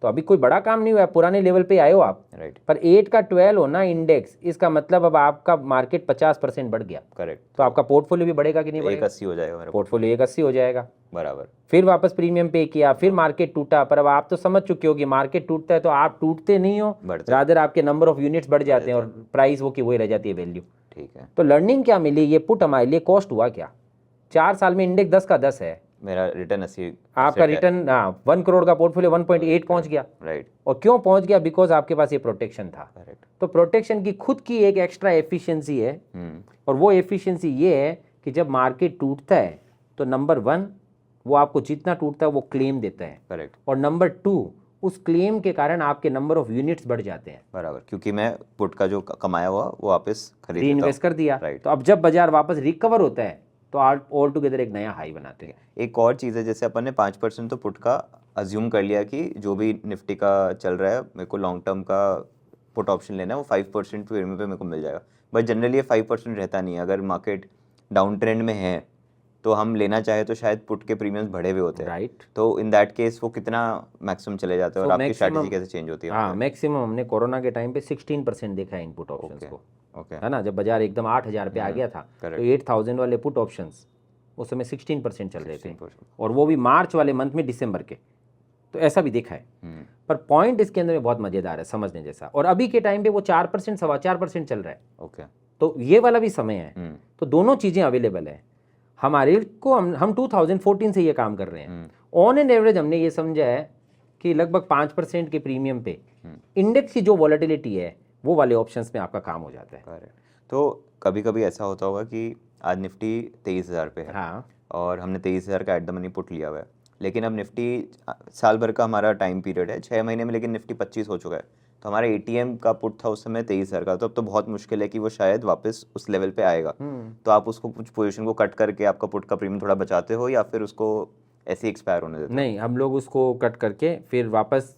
तो अभी कोई बड़ा काम नहीं हुआ, पुराने लेवल पे आए हो आप। राइट, पर 8 का 12 होना इंडेक्स, इसका मतलब अब आपका मार्केट 50% बढ़ गया, करेक्ट। तो आपका पोर्टफोलियो भी बढ़ेगा कि नहीं बढ़ेगा? 180 हो जाएगा मेरा पोर्टफोलियो 180 हो जाएगा। बराबर। फिर वापस प्रीमियम पे किया, फिर मार्केट टूटा, पर अब आप तो समझ चुके हो कि मार्केट टूटता है तो आप टूटते नहीं हो, बढ़ते। रादर आपके नंबर ऑफ यूनिट्स बढ़ जाते हैं और प्राइस वो की वही रह जाती है, वैल्यू। ठीक है, तो लर्निंग क्या मिली, ये पुट हमारे लिए कॉस्ट हुआ क्या? 4 साल में इंडेक्स 10 का 10 है, मेरा रिटर्न 80, आपका रिटर्न 1 करोड़ का पोर्टफोलियो 1.8 पहुंच गया। राइट, और क्यों पहुंच गया? बिकॉज आपके पास ये प्रोटेक्शन था। करेक्ट। तो प्रोटेक्शन की खुद की एक एक्स्ट्रा एफिशिएंसी है, और वो एफिशिएंसी ये है कि जब मार्केट टूटता है तो नंबर 1 वो आपको जितना टूटता है वो क्लेम देता है, करेक्ट। और नंबर 2 उस क्लेम के कारण आपके नंबर ऑफ यूनिट्स बढ़ जाते हैं। बराबर, क्योंकि मैं पुट का जो कमाया हुआ वो वापस खरीद री लेता हूँ। इन्वेस्ट कर दिया। Right. तो अब जब बाजार वापस रिकवर होता है तो ऑल टुगेदर एक नया हाई बनाते हैं। एक और चीज़ है, जैसे अपन ने 5% तो पुट का अज्यूम कर लिया कि जो भी निफ्टी का चल रहा है मेरे को लॉन्ग टर्म का पुट ऑप्शन लेना है, वो 5% प्रीमियम पे मेरे को मिल जाएगा। बट जनरली ये 5% रहता नहीं है। अगर मार्केट डाउन ट्रेंड में है तो हम लेना चाहे तो शायद पुट के प्रीमियम्स बढ़े हुए होते हैं। राइट। तो इन दैट केस वो कितना मैक्सिमम चले जाते हैं और आपकी स्ट्रैटेजी कैसे चेंज होती है? हाँ, मैक्सिमम हमने कोरोना के टाइम पे 16% देखा है इनपुट ऑप्शंस को, ओके, है ना। जब बाजार एकदम 8,000 पे आ गया था तो 8,000 वाले पुट ऑप्शंस उस समय 16% चल रहे थे, और वो भी मार्च वाले मंथ में, दिसंबर के। तो ऐसा भी देखा है। पर पॉइंट इसके अंदर में बहुत मजेदार है समझने जैसा, और अभी के टाइम पे वो 4% 4.25% चल रहा है। ओके, तो ये वाला भी समय है, तो दोनों चीजें अवेलेबल है हमारे को। हम 2014 से ये काम कर रहे हैं। ऑन एन एवरेज हमने ये समझा है कि लगभग 5% के प्रीमियम पे इंडेक्स की जो वॉलेटिलिटी है वो वाले ऑप्शंस में आपका काम हो जाता है। तो कभी कभी ऐसा होता होगा कि आज निफ्टी 23,000 पे है, हाँ, और हमने 23,000 का एट द मनी पुट लिया हुआ है, लेकिन अब निफ्टी साल भर का हमारा टाइम पीरियड है 6 महीने में, लेकिन निफ्टी 25 हो चुका है। तो हमारा एटीएम का पुट था उस समय 23,000 का, तो अब तो बहुत मुश्किल है कि वो शायद वापस उस लेवल पे आएगा। तो आप उसको कुछ पोजीशन को कट करके आपका पुट का प्रीमियम थोड़ा बचाते हो, या फिर उसको ऐसे ही एक्सपायर होने देते हो? नहीं, हम लोग उसको कट करके फिर वापस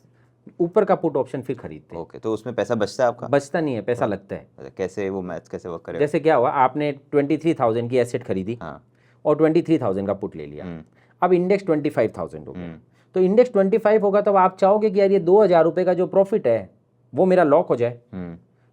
ऊपर का पुट ऑप्शन फिर खरीदते हैं। ओके, तो उसमें पैसा बचता है आपका? बचता नहीं है, पैसा लगता है। अच्छा, कैसे वो मैथ कैसे वर्क करेगा? जैसे क्या हुआ, आपने 23,000 की एसेट खरीदी हाँ। और 23,000 का पुट ले लिया। अब इंडेक्स 25,000 हो गया, तो इंडेक्स 25 होगा तो आप चाहोगे कि यार ये 2,000 रुपये का जो प्रॉफिट है वो मेरा लॉक हो जाए।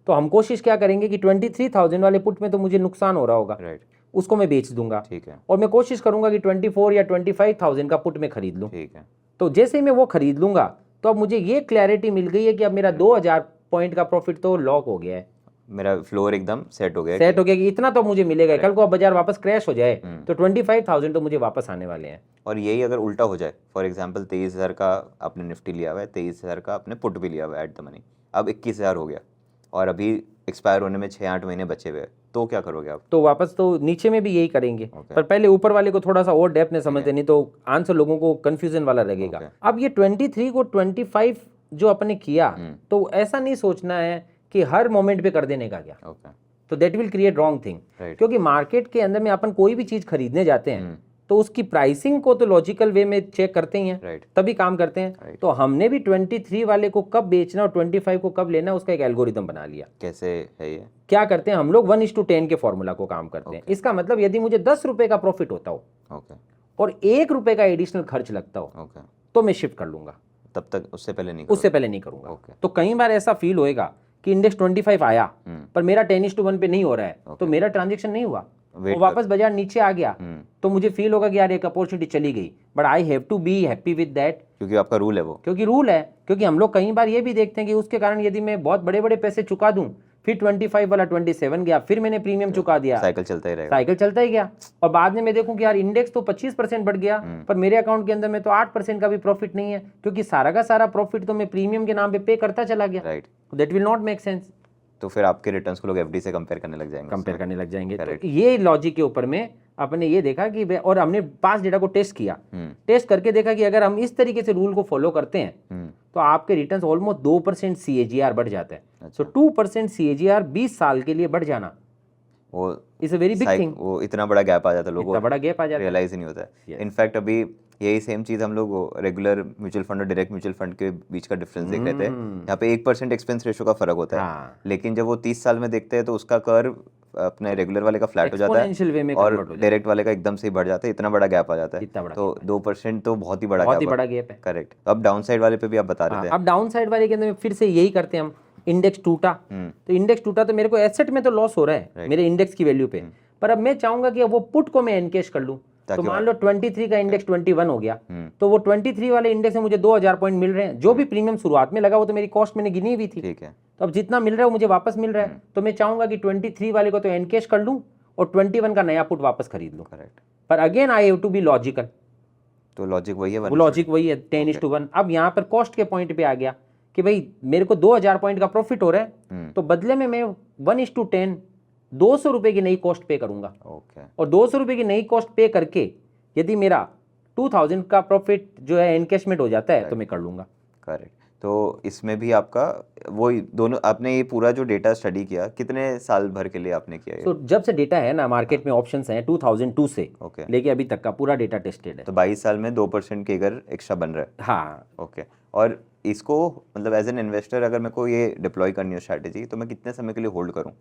तो हम कोशिश क्या करेंगे कि 23,000 वाले पुट में तो मुझे नुकसान हो रहा होगा, राइट, उसको मैं बेच दूंगा। ठीक है, और मैं कोशिश करूंगा कि 24 या 25,000 का पुट में खरीद लूं। ठीक है। तो जैसे ही मैं वो खरीद लूंगा तो अब मुझे ये क्लैरिटी मिल गई है कि अब मेरा 2,000 पॉइंट का प्रॉफिट तो लॉक हो गया है, मेरा फ्लोर एकदम सेट हो गया सेट हो गया कि इतना तो मुझे मिलेगा। कल को अब बाजार वापस क्रैश हो जाए तो 25,000 तो मुझे वापस आने वाले हैं। और यही अगर उल्टा हो जाए, फॉर एग्जांपल 23,000 का आपने निफ्टी लिया हुआ है, 23,000 का आपने पुट भी लिया हुआ है एट द मनी, अब 21,000 हो गया और अभी एक्सपायर होने में 6-8 महीने बचे हुए हैं, तो क्या करोगे आप? तो वापस तो नीचे में भी यही करेंगे, पर पहले ऊपर वाले को थोड़ा सा और डेप्थ में समझते, नहीं तो आंसर लोगों को कंफ्यूजन वाला लगेगा। अब ये 23 को 25 जो अपने किया, तो ऐसा नहीं सोचना है कि हर मोमेंट पे कर देने का क्या, तो that will create wrong thing. क्योंकि मार्केट के अंदर में अपन कोई भी चीज खरीदने जाते हैं तो उसकी प्राइसिंग को तो लॉजिकल वे में चेक करते ही हैं, तभी काम करते हैं। तो हमने भी 23 वाले को कब बेचना और 25 को कब लेना उसका एक एल्गोरिदम बना लिया। कैसे है ये? क्या करते हैं हम लोग 1:10 के फॉर्मूला को काम करते हैं। इसका मतलब यदि मुझे 10 रुपए का प्रॉफिट होता हो और 1 रुपए का एडिशनल खर्च लगता हो तो मैं शिफ्ट कर लूंगा, तब तक उससे पहले नहीं करूंगा। तो कई बार ऐसा फील होएगा कि इंडेक्स 25 आया पर मेरा 10:1 पे नहीं हो रहा है, तो मेरा ट्रांजेक्शन नहीं हुआ, वो वापस बाजार नीचे आ गया, तो मुझे फील होगा कि यार एक अपॉर्चुनिटी चली गई, but I have to be happy with that, क्योंकि आपका रूल है वो, क्योंकि रूल है। क्योंकि हम लोग कई बार ये भी देखते हैं कि उसके कारण यदि मैं बहुत बड़े बड़े पैसे चुका दूं, फिर 25 वाला 27 गया, फिर मैंने प्रीमियम चुका दिया, साइकिल चलता ही रहेगा, साइकिल चलता ही गया। और बाद में मैं देखूं कि यार इंडेक्स तो 25% बढ़ गया पर मेरे अकाउंट के अंदर में तो 8% का भी प्रॉफिट नहीं है, क्योंकि सारा का सारा प्रॉफिट तो मैं प्रीमियम के नाम पे पे करता चला गया। Right, that will not make sense. तो फिर आपके रिटर्न्स को लोग एफडी से कंपेयर करने लग जाएंगे। तो ये लॉजिक के ऊपर में अपने ये देखा कि और हमने पास डेटा को टेस्ट किया, टेस्ट करके देखा कि अगर हम इस तरीके से रूल को फॉलो करते हैं तो आपके रिटर्न्स ऑलमोस्ट 2% CAGR बढ़ जाता है। सो 2% CAGR 20 साल के लिए बढ़ जाना, वो is a very big thing. वो इतना बड़ा गैप आ जाता है, लोगों को बड़ा गैप आ जाता है, रियलाइज ही नहीं होता है। इनफैक्ट अभी यही सेम चीज हम लोग रेगुलर म्यूचुअल फंड और डायरेक्ट म्यूचुअल फंड के बीच का डिफरेंस देख लेते हैं। यहाँ पे 1% एक्सपेंस रेशो का फर्क होता है, लेकिन जब वो 30 साल में देखते हैं तो उसका कर्व अपने रेगुलर वाले का फ्लैट हो जाता है और डायरेक्ट वाले का एकदम से ही बढ़ जाता है, इतना बड़ा गैप आ जाता है। तो 2% तो बहुत ही बड़ा गैप है। करेक्ट। अब डाउन साइड वाले पे भी आप बता रहे थे। अब डाउन साइड वाले के अंदर फिर से यही करते हैं हम, इंडेक्स टूटा तो इंडेक्स टूटा तो मेरे को एसेट में तो लॉस हो रहा है मेरे इंडेक्स की वैल्यू पे, पर अब मैं चाहूंगा कि वो पुट को मैं एनकेश कर लूं। तो मान लो 23 का इंडेक्स 21 हो गया, तो वो 23 वाले इंडेक्स में मुझे 2,000 पॉइंट मिल रहे हैं। जो भी प्रीमियम शुरुआत में लगा वो तो मेरी कॉस्ट मैंने गिनी हुई थी, ठीक है। तो अब जितना मिल रहा है वो मुझे वापस मिल रहा है, तो मैं चाहूंगा कि 23 वाले को तो एनकेश कर लूं और 21 का नया पुट वापस खरीद लूं। करेक्ट। पर again I have to be logical, तो लॉजिक वही है, वो लॉजिक वही है 10:1। अब यहाँ पर कॉस्ट के पॉइंट पे आ गया कि भाई मेरे को 2,000 पॉइंट का प्रॉफिट हो रहा है, तो बदले में मैं 1:10 200 रुपए की नई कॉस्ट पे करूंगा। और 200 रुपए की नई कॉस्ट पे करके यदि मेरा 2,000 का प्रॉफिट जो है एनकैशमेंट हो जाता है तो मैं कर लूंगा। करेक्ट। तो इसमें भी आपका वही दोनों, आपने ये पूरा जो डेटा स्टडी किया कितने साल भर के लिए आपने किया? तो जब से डेटा है ना मार्केट में ऑप्शंस हैं 2002 से लेके अभी तक का पूरा डेटा टेस्टेड है। तो 22 साल में 2% के अगर एक्स्ट्रा बन रहा है। हाँ, ओके। और इसको मतलब एज एन इन्वेस्टर अगर मेरे को ये डिप्लॉय करनी हो स्ट्रैटेजी, तो मैं कितने समय के लिए होल्ड करूँ?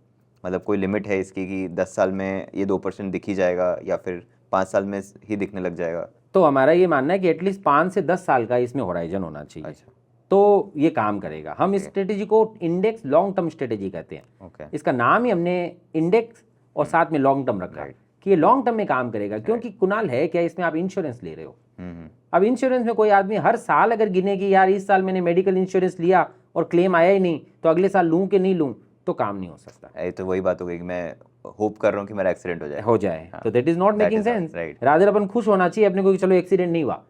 मतलब कोई लिमिट है इसकी कि 10 साल में ये 2% दिख ही जाएगा या फिर 5 साल में ही दिखने लग जाएगा? तो हमारा ये मानना है कि एटलीस्ट 5 से 10 साल का इसमें होराइजन होना चाहिए। अच्छा। तो ये काम करेगा। हम इस स्ट्रेटेजी को इंडेक्स लॉन्ग टर्म स्ट्रेटेजी कहते हैं। इसका नाम ही हमने इंडेक्स और साथ में लॉन्ग टर्म रखा है कि ये लॉन्ग टर्म में काम करेगा। क्योंकि कुणाल है क्या, इसमें आप इंश्योरेंस ले रहे हो। अब इंश्योरेंस में कोई आदमी हर साल अगर गिने कि यार इस साल मैंने मेडिकल इंश्योरेंस लिया और क्लेम आया ही नहीं, तो अगले साल लूं कि नहीं लूं, तो काम नहीं हो सकता। तो वही बात हो गई कि मैं होप कर रहा हूँ कि मेरा एक्सीडेंट हो जाए। हाँ। तो that is not making sense. Rather अपन खुश होना चाहिए अपने को कि चलो एक्सीडेंट नहीं हुआ,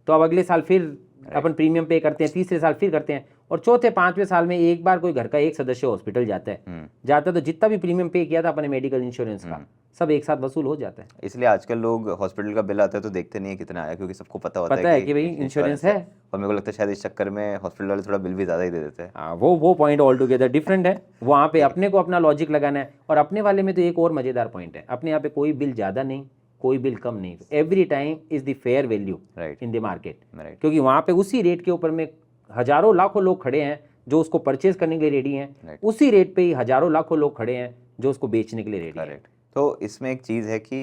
तो अब अगले साल फिर अपन प्रीमियम पे करते हैं, तीसरे साल फिर करते हैं। और चौथे पांचवें साल में एक बार कोई घर का एक सदस्य हॉस्पिटल जाता है तो जितना भी प्रीमियम पे किया था अपने मेडिकल इंश्योरेंस का सब एक साथ वसूल हो जाता है। इसलिए आजकल लोग हॉस्पिटल का बिल आता है तो देखते नहीं है कितना आया, क्योंकि सबको पता होता है कि भाई इंश्योरेंस है। और मेरे को लगता है शायद इस चक्कर में हॉस्पिटल वाले थोड़ा बिल भी ज़्यादा ही दे देते हैं। वो पॉइंट ऑल टुगेदर डिफरेंट है। वहाँ पे अपने को अपना लॉजिक लगाना है। और अपने वाले में तो एक और मज़ेदार पॉइंट है, अपने यहाँ पे कोई बिल ज़्यादा नहीं, कोई बिल कम नहीं, every time is the fair value in the market. क्योंकि वहाँ पे उसी रेट के ऊपर में हजारों लाखों लोग खड़े हैं जो उसको परचेज करने के लिए रेडी हैं, उसी रेट पे ही हजारों लाखों लोग खड़े हैं जो उसको बेचने के लिए रेडी हैं। तो इसमें एक चीज़ है कि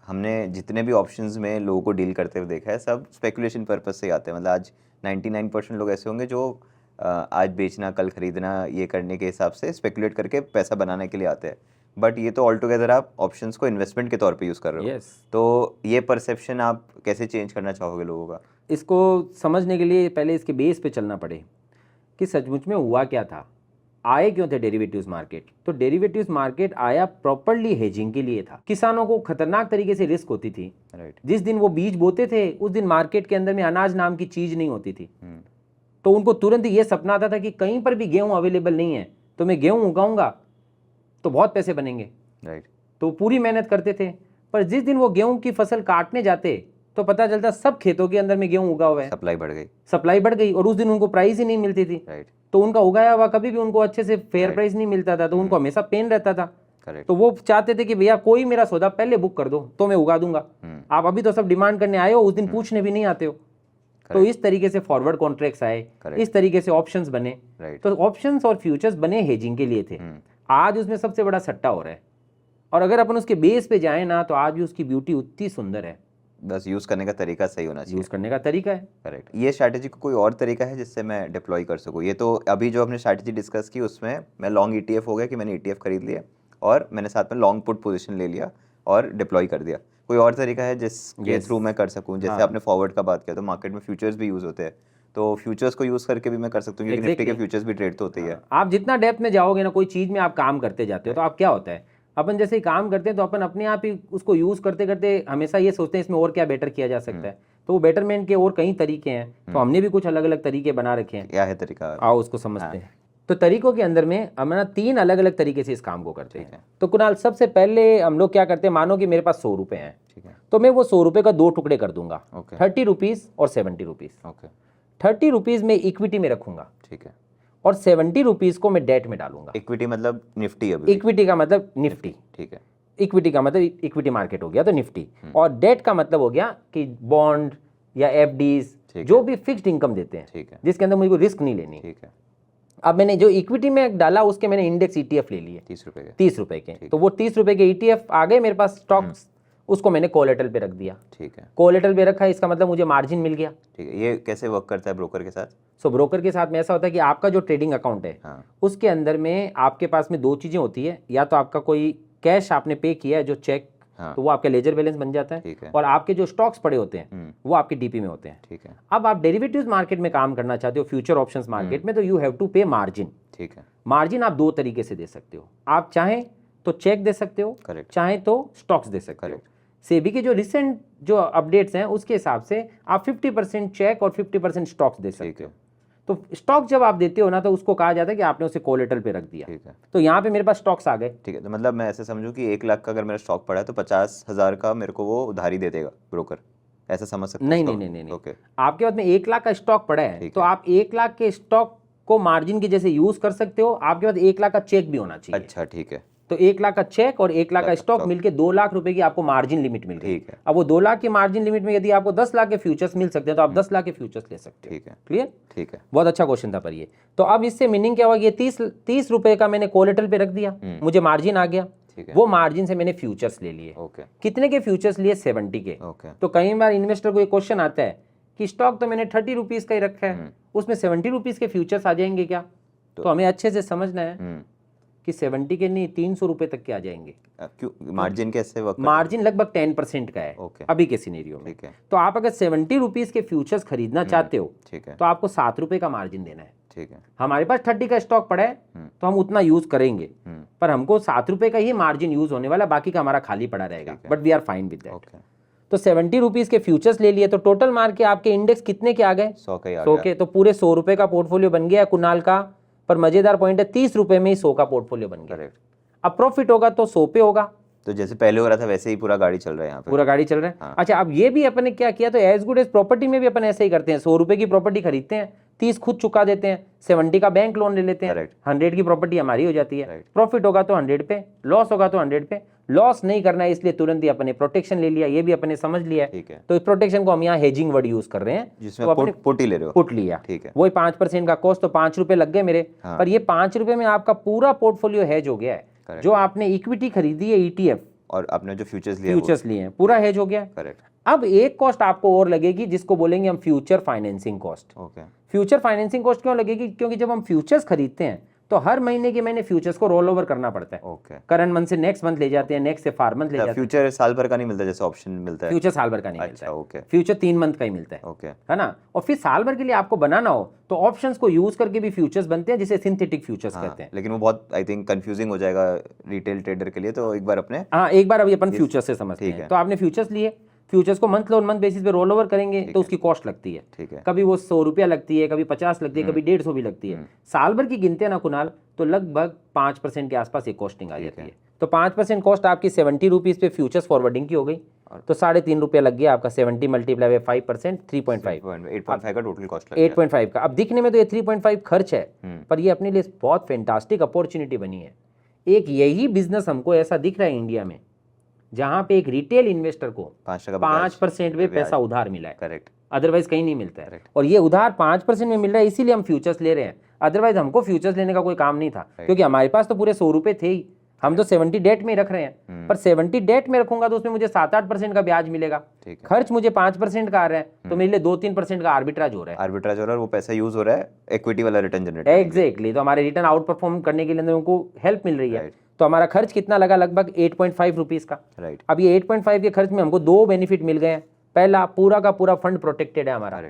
हमने जितने भी ऑप्शंस में लोगों को डील करते हुए देखा है सब स्पेकुलेशन पर्पस से आते हैं। मतलब आज 99% लोग ऐसे होंगे जो आज बेचना कल खरीदना ये करने के हिसाब से स्पेकुलेट करके पैसा बनाने के लिए आते हैं। बट ये तो ऑल टुगेदर आप ऑप्शंस को इन्वेस्टमेंट के तौर पे यूज़ कर रहे हो। तो ये परसेप्शन आप कैसे चेंज करना चाहोगे लोगों का? इसको समझने के लिए पहले इसके बेस पे चलना पड़े कि सचमुच में हुआ क्या था, आए क्यों थे डेरिवेटिव्स मार्केट। तो डेरिवेटिव्स मार्केट आया प्रॉपर्ली हेजिंग के लिए था। किसानों को खतरनाक तरीके से रिस्क होती थी। जिस दिन वो बीज बोते थे उस दिन मार्केट के अंदर में अनाज नाम की चीज नहीं होती थी। तो उनको तुरंत ये सपना आता था कि कहीं पर भी गेहूं अवेलेबल नहीं है तो मैं गेहूं उगाऊंगा तो बहुत पैसे बनेंगे। तो पूरी मेहनत करते थे। पर जिस दिन वो गेहूं की फसल काटने जाते तो पता चलता सब खेतों के अंदर में गेहूं उगा हुआ है। सप्लाई बढ़ गई और उस दिन उनको प्राइस ही नहीं मिलती थी। तो उनका उगाया हुआ कभी भी उनको अच्छे से फेयर प्राइस नहीं मिलता था। तो उनको हमेशा पेन रहता था। तो वो चाहते थे कि भैया कोई मेरा सौदा पहले बुक कर दो तो मैं उगा दूंगा। आप अभी तो सब डिमांड करने आए हो, उस दिन पूछने भी नहीं आते हो। तो इस तरीके से फॉरवर्ड कॉन्ट्रैक्ट्स आए, इस तरीके से ऑप्शंस बने। तो ऑप्शंस और फ्यूचर्स बने हेजिंग के लिए थे। आज उसमें सबसे बड़ा सट्टा हो रहा है। और अगर अपन उसके बेस पे जाए ना तो आज भी उसकी ब्यूटी उतनी सुंदर है, बस यूज करने का तरीका सही होना चाहिए। यूज करने का तरीका है। करेक्ट। ये स्ट्रैटेजी को कोई और तरीका है जिससे मैं डिप्लॉय कर सकूँ? ये तो अभी जो हमने स्ट्रैटेजी डिस्कस की उसमें मैं लॉन्ग ETF हो गया कि मैंने ETF खरीद लिया और मैंने साथ में लॉन्ग पुट पोजीशन ले लिया और डिप्लॉय कर दिया। कोई और तरीका है जिसके थ्रू मैं कर सकूँ? जैसे आपने फॉरवर्ड का बात किया तो मार्केट में फ्यूचर्स भी यूज होते हैं, तो फ्यूचर्स को यूज करके भी मैं कर सकता हूँ क्योंकि निफ्टी के फ्यूचर्स भी ट्रेड तो होते ही है। आप जितना डेप्थ में जाओगे ना कोई चीज में आप काम करते जाते हो तो आप क्या होता है, अपन जैसे ही काम करते हैं तो अपन अपने आप ही उसको यूज करते करते हमेशा ये सोचते हैं इसमें और क्या बेटर किया जा सकता है। तो वो बेटरमेंट के और कई तरीके हैं। तो हमने भी कुछ अलग अलग तरीके बना रखे हैं। क्या है तरीका? आओ उसको समझते हैं। तो तरीकों के अंदर में हम ना 3 अलग अलग तरीके से इस काम को करते हैं। तो कुणाल सबसे पहले हम लोग क्या करते हैं, मानो कि मेरे पास 100 रुपए हैं, तो मैं वो 100 रुपए का 2 टुकड़े कर दूंगा, 30 रुपीज और 70 रुपीज। 30 रुपीज में इक्विटी में रखूंगा, ठीक है, और 70 रुपीज को मैं डेट में डालूंगा। इक्विटी मतलब निफ्टी? अभी इक्विटी का मतलब निफ्टी, ठीक है। इक्विटी का मतलब इक्विटी मार्केट हो गया तो निफ्टी, और डेट का मतलब हो गया कि बॉन्ड या FDs जो भी फिक्स्ड इनकम देते हैं, ठीक है, जिसके अंदर मुझे कोई रिस्क नहीं लेनी, ठीक है। अब मैंने जो इक्विटी में डाला उसके मैंने इंडेक्स ETF ले लिए 30 रुपए के। तो वो 30 रुपए के ETF आ गए मेरे पास स्टॉक्स, उसको मैंने कोलेटरल पे रख दिया, ठीक है। कोलेटरल पे रखा, इसका मतलब मुझे मार्जिन मिल गया, ठीक है। ये कैसे वर्क करता है ब्रोकर के साथ? सो ब्रोकर के साथ में ऐसा होता है कि आपका जो ट्रेडिंग अकाउंट है, उसके अंदर में आपके पास में 2 चीजें होती है। या तो आपका कोई कैश आपने पे किया है जो चेक, तो वो आपका लेजर बैलेंस बन जाता है, और आपके जो स्टॉक्स पड़े होते हैं वो आपके DP में होते हैं, ठीक है। अब आप डेरिवेटिव्स मार्केट में काम करना चाहते हो, फ्यूचर ऑप्शंस मार्केट में, तो यू हैव टू पे मार्जिन, ठीक है। मार्जिन आप 2 तरीके से दे सकते हो। आप चाहें तो चेक दे सकते हो, चाहें तो स्टॉक्स दे सकते हो। सेबी के जो रिसेंट जो अपडेट्स हैं उसके हिसाब से आप 50% चेक और 50% स्टॉक्स दे सकते हो। तो स्टॉक जब आप देते हो ना तो उसको कहा जाता है कि आपने उसे कोलेटरल पे रख दिया, ठीक है। तो यहाँ पे मेरे पास स्टॉक्स आ गए, ठीक है। तो मतलब मैं ऐसे समझूं कि 1 लाख का अगर मेरा स्टॉक पड़ा है तो 50,000 का मेरे को वो उधारी दे देगा ब्रोकर, ऐसा समझ सकते हैं? नहीं। ओके। आपके पास में 1 लाख का स्टॉक पड़ा है तो आप 1 लाख के स्टॉक को मार्जिन की जैसे यूज कर सकते हो। आपके पास 1 लाख का चेक भी होना चाहिए। अच्छा, ठीक है। तो 1 लाख का चेक और 1 लाख का स्टॉक मिलके 2 लाख रुपए की आपको मार्जिन लिमिट मिल रही है। अब वो 2 लाख की मार्जिन लिमिट में यदि आपको 10 लाख के फ्यूचर्स मिल सकते हैं तो आप 10 लाख के फ्यूचर्स ले सकते हो, ठीक है। क्लियर? ठीक है, बहुत अच्छा क्वेश्चन था पर ये। तो अब इससे मीनिंग क्या हुआ, ये 30 रुपए का मैंने कोलेटरल पे रख दिया, मुझे मार्जिन आ गया, वो मार्जिन से मैंने फ्यूचर्स ले लिए। कितने के फ्यूचर्स लिए? 70 के। तो कई बार इन्वेस्टर को एक क्वेश्चन आता है कि स्टॉक तो मैंने 30 रुपीज का ही रखा है, उसमें 70 रुपीज के फ्यूचर्स आ जाएंगे क्या? तो हमें अच्छे से समझना है कि 70 के नहीं 300 रुपए तक के आ जाएंगे। क्यों? मार्जिन कैसे वर्क? मार्जिन लगभग 10% का है अभी के सिनेरियो में। तो आप अगर 70 रुपीज के फ्यूचर्स खरीदना चाहते हो, ठीक है, तो आपको 7 रुपए का मार्जिन देना है, ठीक है। हमारे पास 30 का स्टॉक पड़ा है तो हम उतना यूज करेंगे, पर हमको 7 रुपए का ही मार्जिन यूज होने वाला, बाकी का हमारा खाली पड़ा रहेगा, but we are fine with that. तो 70 रुपीज़ के फ्यूचर्स ले लिए, तो टोटल मार के आपके इंडेक्स कितने के आ गए? 100 का ही आ 100 गया। के। तो पूरे 100 रुपए का पोर्टफोलियो बन गया कुणाल का। पर मजेदार पॉइंट है 30 रुपए में ही 100 का पोर्टफोलियो बन गया। करेक्ट। अब प्रॉफिट होगा तो 100 पे होगा, तो जैसे पहले हो रहा था वैसे ही पूरा गाड़ी चल रहा है यहाँ पे। पूरा गाड़ी चल रहा है। हाँ। अच्छा, अब ये भी अपन ने क्या किया, तो एज गुड एज प्रॉपर्टी में भी अपन ऐसे ही करते हैं। 100 रुपए की प्रॉपर्टी खरीदते हैं, 30 खुद चुका देते हैं, 70 का बैंक लोन ले लेते हैं, Correct. 100 की प्रॉपर्टी हमारी हो जाती है। Right. प्रॉफिट होगा तो 100 पे, लॉस होगा तो 100 पे। लॉस नहीं करना है इसलिए तुरंत ही अपने प्रोटेक्शन ले लिया, ये भी अपने समझ लिया है। ठीक है। तो इस प्रोटेक्शन को हम यहाँ हेजिंग वर्ड यूज कर रहे हैं, जिसमें तो अपने पुट ही ले रहे हो। पुट लिया। ठीक है। वही 5% का कॉस्ट, तो 5 रुपए लग गए मेरे। हाँ। पर ये 5 रुपए में आपका पूरा पोर्टफोलियो हेज हो गया है। Correct. जो आपने इक्विटी खरीदी है ETF, और आपने जो फ्यूचर्स लिए फ्यूचर्स लिए हैं, पूरा हेज हो गया है। करेक्ट। अब एक कॉस्ट आपको और लगेगी जिसको बोलेंगे हम future financing cost. Okay. Future financing cost क्यों लगेगी? क्योंकि जब हम फ्यूचर्स खरीदते हैं तो हर महीने के महीने फ्यूचर्स को रोल ओवर करना पड़ता है। ओके। करंट मंथ से नेक्स्ट मंथ ले जाते हैं, नेक्स्ट से फार मंथ ले जाते हैं। फ्यूचर साल भर का नहीं मिलता जैसे ऑप्शन मिलता है? फ्यूचर साल भर का नहीं मिलता अच्छा, है। ओके। फ्यूचर 3 मंथ का ही मिलता है। ओके। है ना? और फिर साल भर के लिए आपको बनाना हो तो ऑप्शंस को यूज करके भी फ्यूचर्स बनते हैं, जिसे सिंथेटिक फ्यूचर्स कहते हैं। लेकिन वो बहुत आई थिंक कंफ्यूजिंग हो जाएगा रिटेल ट्रेडर के लिए, तो एक बार अपने हाँ, एक बार अभी अपन फ्यूचर्स से समझते ठीक हैं। है। तो आपने फ्यूचर्स लिए, फ्यूचर्स को मंथ ऑन मंथ बेसिस पे रोल ओवर करेंगे तो उसकी कॉस्ट लगती है। ठीक है। कभी वो 100 रुपया लगती है, कभी 50 लगती है, कभी 150 भी लगती है। साल भर की गिनते हैं ना कुणाल, तो लगभग 5% के आसपास ये कॉस्टिंग आ जाती है। तो 5% कॉस्ट आपकी 70 रुपीज़ पे फ्यूचर्स फॉरवर्डिंग की हो गई, तो 3.5 रुपया लग गया आपका। 70 मल्टीप्लाई बाय 5%, 3.5। 8.5 का टोटल कॉस्ट लग गया। 8.5 का। अब दिखने में तो ये 3.5 खर्च है, पर ये अपने लिए बहुत फैंटास्टिक अपॉर्चुनिटी बनी है। एक यही बिजनेस हमको ऐसा दिख रहा है इंडिया में, जहां पे एक रिटेल इन्वेस्टर को 5% में पैसा उधार मिला है। करेक्ट। अदरवाइज कहीं नहीं मिलता है। Correct. और ये उधार 5% में मिल रहा है, इसीलिए हम फ्यूचर्स ले रहे हैं। अदरवाइज हमको फ्यूचर्स लेने का कोई काम नहीं था, क्योंकि हमारे पास तो पूरे 100 रुपए थे ही। हम तो 70 डेट में ही रख रहे हैं, पर 70 डेट में रखूंगा तो उसमें मुझे 7-8% का ब्याज मिलेगा। ठीक है। खर्च मुझे 5% का आ रहा है, तो मेरे लिए 2-3% का आर्बिट्राज हो रहा है। आर्बिट्राज हो रहा है, वो पैसा यूज हो रहा है इक्विटी वाला रिटर्न जनरेट। एग्जैक्टली। तो हमारे रिटर्न आउट परफॉर्म करने के लिए उनको हेल्प मिल रही है। तो हमारा खर्च कितना लगा? लगभग 8.5 रुपीज़ का। राइट। अब ये 8.5 के खर्च में हमको 2 बेनिफिट मिल गए हैं। पहला, पूरा का पूरा फंड प्रोटेक्टेड है हमारा।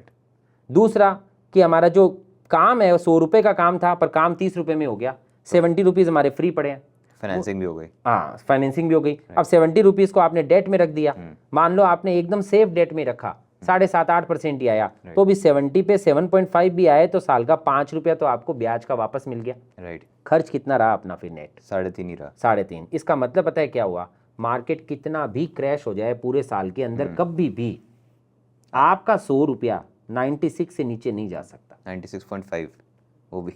दूसरा कि हमारा जो काम है 100 रुपए का काम था, पर काम 30 रुपए में हो गया। 70 रुपीज़ हमारे फ्री पड़े हैं। फाइनेंसिंग भी हो गई। हाँ, फाइनेंसिंग भी हो गई। अब 70 रुपीज़ को आपने डेट में रख दिया। मान लो आपने एकदम सेफ डेट में रखा, 7.5-8% ही आया, तो भी 70 पे 7.5 भी आए तो साल का 5 रुपया तो आपको ब्याज का वापस मिल गया। राइट। खर्च कितना रहा अपना फिर नेट? 3.5 ही रहा। 3.5। इसका मतलब पता है क्या हुआ? मार्केट कितना भी क्रैश हो जाए पूरे साल के अंदर, कभी भी आपका 100 रुपया 96 से नीचे नहीं जा सकता। 96.5 वो भी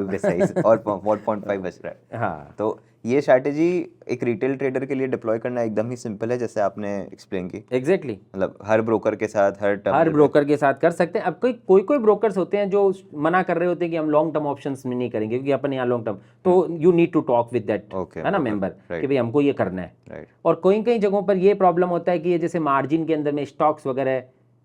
प्रिसाइज और 1.5 बच रहा है। हाँ, तो ये स्ट्रैटेजी एक रिटेल ट्रेडर के लिए डिप्लॉय करना एकदम ही सिंपल है, जैसे आपने एक्सप्लेन की। एग्जैक्टली। मतलब हर ब्रोकर के साथ हर ब्रोकर के साथ कर सकते हैं। अब कोई ब्रोकर्स होते हैं जो मना कर रहे होते हैं कि हम लॉन्ग टर्म ऑप्शंस में नहीं करेंगे, क्योंकि अपन यहाँ लॉन्ग टर्म, तो you need to talk with that, है ना, मेंबर, कि भाई हमको ये करना है। राइट। और कई जगहों पर ये प्रॉब्लम होता है कि ये जैसे मार्जिन के अंदर में स्टॉक्स वगैरह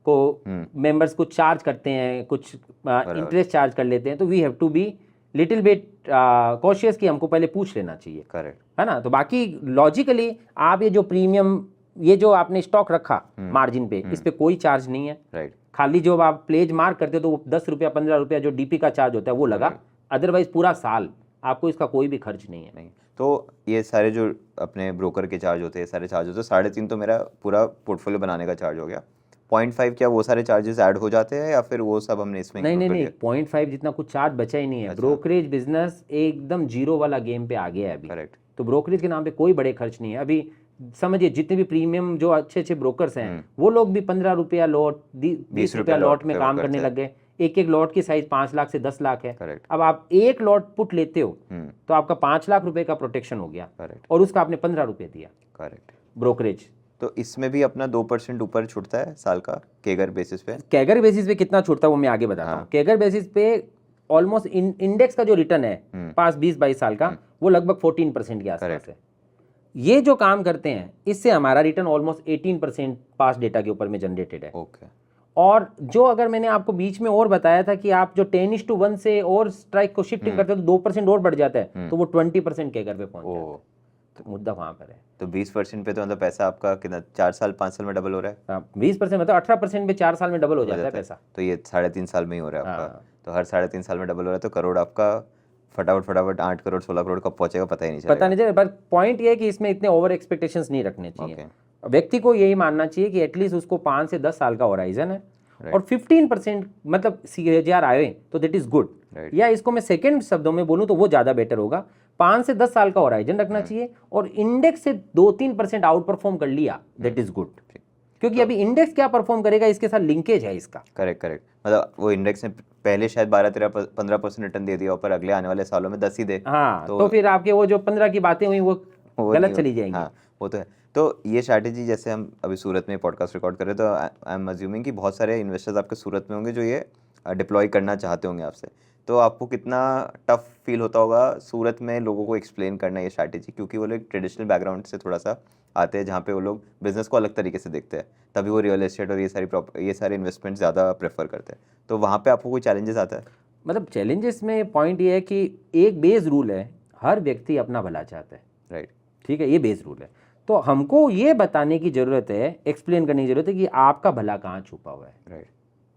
को मेंबर्स कुछ चार्ज करते हैं, कुछ इंटरेस्ट चार्ज कर लेते हैं, तो we have to be little bit cautious कि हमको पहले पूछ लेना चाहिए। करेक्ट। है ना? तो बाकी लॉजिकली आप ये जो प्रीमियम, ये जो आपने स्टॉक रखा मार्जिन पे, इस पे कोई चार्ज नहीं है। राइट। खाली जो आप प्लेज मार्क करते हो तो वो 10 रुपया 15 रुपया जो डीपी का चार्ज होता है वो लगा, अदरवाइज पूरा साल आपको इसका कोई भी खर्च नहीं है। नहीं, तो ये सारे जो अपने ब्रोकर के चार्ज होते हैं, सारे चार्ज होते हैं, 3.5 तो मेरा पूरा पोर्टफोलियो बनाने का चार्ज हो गया। 0.5 क्या वो सारे चार्जेस ऐड हो जाते हैं या फिर वो सब हमने इसमें नहीं, 0.5 जितना कुछ चार्ज बचा ही नहीं है। ब्रोकरेज बिजनेस एकदम जीरो वाला गेम पे आ गया है अभी। करेक्ट। तो ब्रोकरेज के नाम पे कोई बड़े खर्च नहीं है अभी। समझिए, जितने भी प्रीमियम जो अच्छे ब्रोकर्स हैं, वो लोग भी 15 रुपया लॉट, 20 रुपया लॉट में काम करने लग गए। एक लॉट की साइज 5 लाख से 10 लाख है। करेक्ट। अब आप एक लॉट पुट लेते हो तो आपका 5 लाख रुपए का प्रोटेक्शन हो गया। करेक्ट। और उसका आपने 15 रुपये दिया। करेक्ट। ब्रोकरेज। तो इसमें भी अपना 2% ऊपर छूटता है साल का केगर बेसिस पे। कैगर बेसिस पे कितना छूटता है वो मैं आगे बताता हूँ। कैगर बेसिस पे ऑलमोस्ट इंडेक्स का जो रिटर्न है पास 20-22 साल का, वो लगभग 14% के आसपास है। ये जो काम करते हैं, इससे हमारा रिटर्न ऑलमोस्ट 18% पास डेटा के ऊपर में जनरेटेड है। ओके। और जो अगर मैंने आपको बीच में और बताया था कि आप जो 10:1 से और स्ट्राइक को शिफ्टिंग करते हो तो 2% और बढ़ जाता है, तो वो 20% कैगर पे पहुंच जाता है। तो मुद्दा वहां पर है। तो 20% पे तो मतलब पैसा आपका कितना 4 साल 5 साल में डबल हो रहा है। 20% मतलब 18% पे 4 साल में डबल हो जाता है पैसा। तो ये 3.5 साल में ही हो रहा है आपका। तो हर 3.5 साल में डबल हो रहा है, तो करोड़ आपका फटाफट 8 करोड़ 16 करोड़ कब पहुंचेगा पता ही नहीं चलेगा। पर पॉइंट ये है कि इसमें इतने ओवर एक्सपेक्टेशंस नहीं रखने चाहिए। व्यक्ति को यही मानना चाहिए कि एटलीस्ट उसको 5 से 10 साल का होराइजन है और 15% मतलब CAGR आए तो दैट इज गुड। या इसको मैं सेकंड शब्दों में बोलूं तो वो ज़्यादा बेटर होगा, 5 से 10 साल का होराइजन रखना चाहिए और इंडेक्स से 2-3% आउट परफॉर्म कर लिया दैट इज गुड, क्योंकि अभी इंडेक्स क्या परफॉर्म करेगा इसके साथ लिंकेज है इसका। करेक्ट मतलब वो इंडेक्स ने पहले शायद 12-13-15% रिटर्न दे दिया, पर अगले आने वाले सालों में 10 ही दे। हाँ तो फिर आपके वो जो 15 की बातें हुई वो गलत चली जाएंगी। हाँ वो तो है। तो ये स्ट्रैटेजी जैसे हम अभी सूरत में पॉडकास्ट रिकॉर्ड कर रहे हैं, तो आई एम अज्यूमिंग कि बहुत सारे इन्वेस्टर्स आपके सूरत में होंगे जो ये डिप्लॉय करना चाहते होंगे आपसे। तो आपको कितना टफ फील होता होगा सूरत में लोगों को एक्सप्लेन करना ये स्ट्रैटेजी, क्योंकि वो लोग ट्रेडिशनल बैकग्राउंड से थोड़ा सा आते हैं, जहाँ पे वो लोग बिजनेस को अलग तरीके से देखते हैं, तभी वो रियल एस्टेट और ये सारे इन्वेस्टमेंट ज़्यादा प्रेफर करते हैं। तो वहाँ पे आपको कोई चैलेंजेस आता है? मतलब चैलेंजेस में पॉइंट ये है कि एक बेस रूल है, हर व्यक्ति अपना भला चाहता है, राइट, ठीक है, ये बेस रूल है। तो हमको ये बताने की ज़रूरत है, एक्सप्लेन करने की ज़रूरत है कि आपका भला कहाँ छुपा हुआ है। राइट।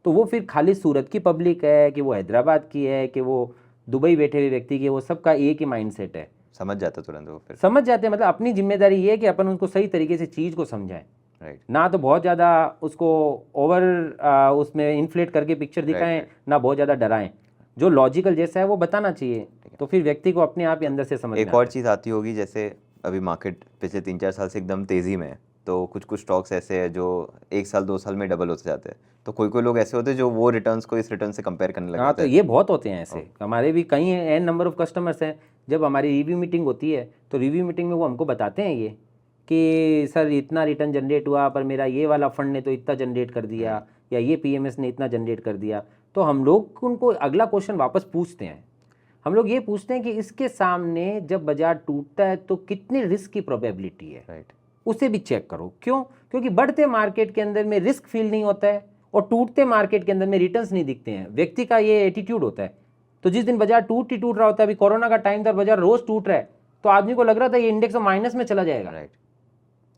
तो वो फिर खाली सूरत की पब्लिक है कि वो हैदराबाद की है कि वो दुबई बैठे हुए व्यक्ति की, वो सबका एक ही माइंडसेट है, समझ जाता तुरंत वो, फिर समझ जाते हैं। मतलब अपनी जिम्मेदारी ये है कि अपन उनको सही तरीके से चीज़ को समझाएं, राइट, ना तो बहुत ज़्यादा उसको ओवर उसमें इन्फ्लेट करके पिक्चर दिखाएं, ना बहुत ज़्यादा डराएं। जो लॉजिकल जैसा है वो बताना चाहिए, तो फिर व्यक्ति को अपने आप ही अंदर से समझ में एक आता और है। चीज़ आती होगी, जैसे अभी मार्केट पिछले 3-4 साल से एकदम तेज़ी में है, तो कुछ कुछ स्टॉक्स ऐसे हैं जो 1 साल 2 साल में डबल होते जाते हैं। तो कोई कोई लोग ऐसे होते हैं जो वो रिटर्न्स को इस रिटर्न से कंपेयर करने लग हाँ, जाते तो हैं। ये बहुत होते हैं ऐसे, हमारे भी कई एन नंबर ऑफ कस्टमर्स हैं। जब हमारी रिव्यू मीटिंग होती है तो रिव्यू मीटिंग में वो हमको बताते हैं ये कि सर इतना रिटर्न जनरेट हुआ, पर मेरा ये वाला फंड ने तो इतना जनरेट कर दिया, या ये PMS ने इतना जनरेट कर दिया। तो हम लोग उनको अगला क्वेश्चन वापस पूछते हैं, हम लोग ये पूछते हैं कि इसके सामने जब बाजार टूटता है तो कितनी रिस्क की प्रोबेबिलिटी है, राइट, उसे भी चेक करो। क्यों? क्योंकि बढ़ते मार्केट के अंदर में रिस्क फील नहीं होता है और टूटते मार्केट के अंदर में रिटर्न्स नहीं दिखते हैं। व्यक्ति का ये एटीट्यूड होता है। तो जिस दिन बाजार टूट रहा होता है, अभी कोरोना का टाइम था, बाजार रोज टूट रहा है, तो आदमी को लग रहा था ये इंडेक्स माइनस में चला जाएगा। राइट।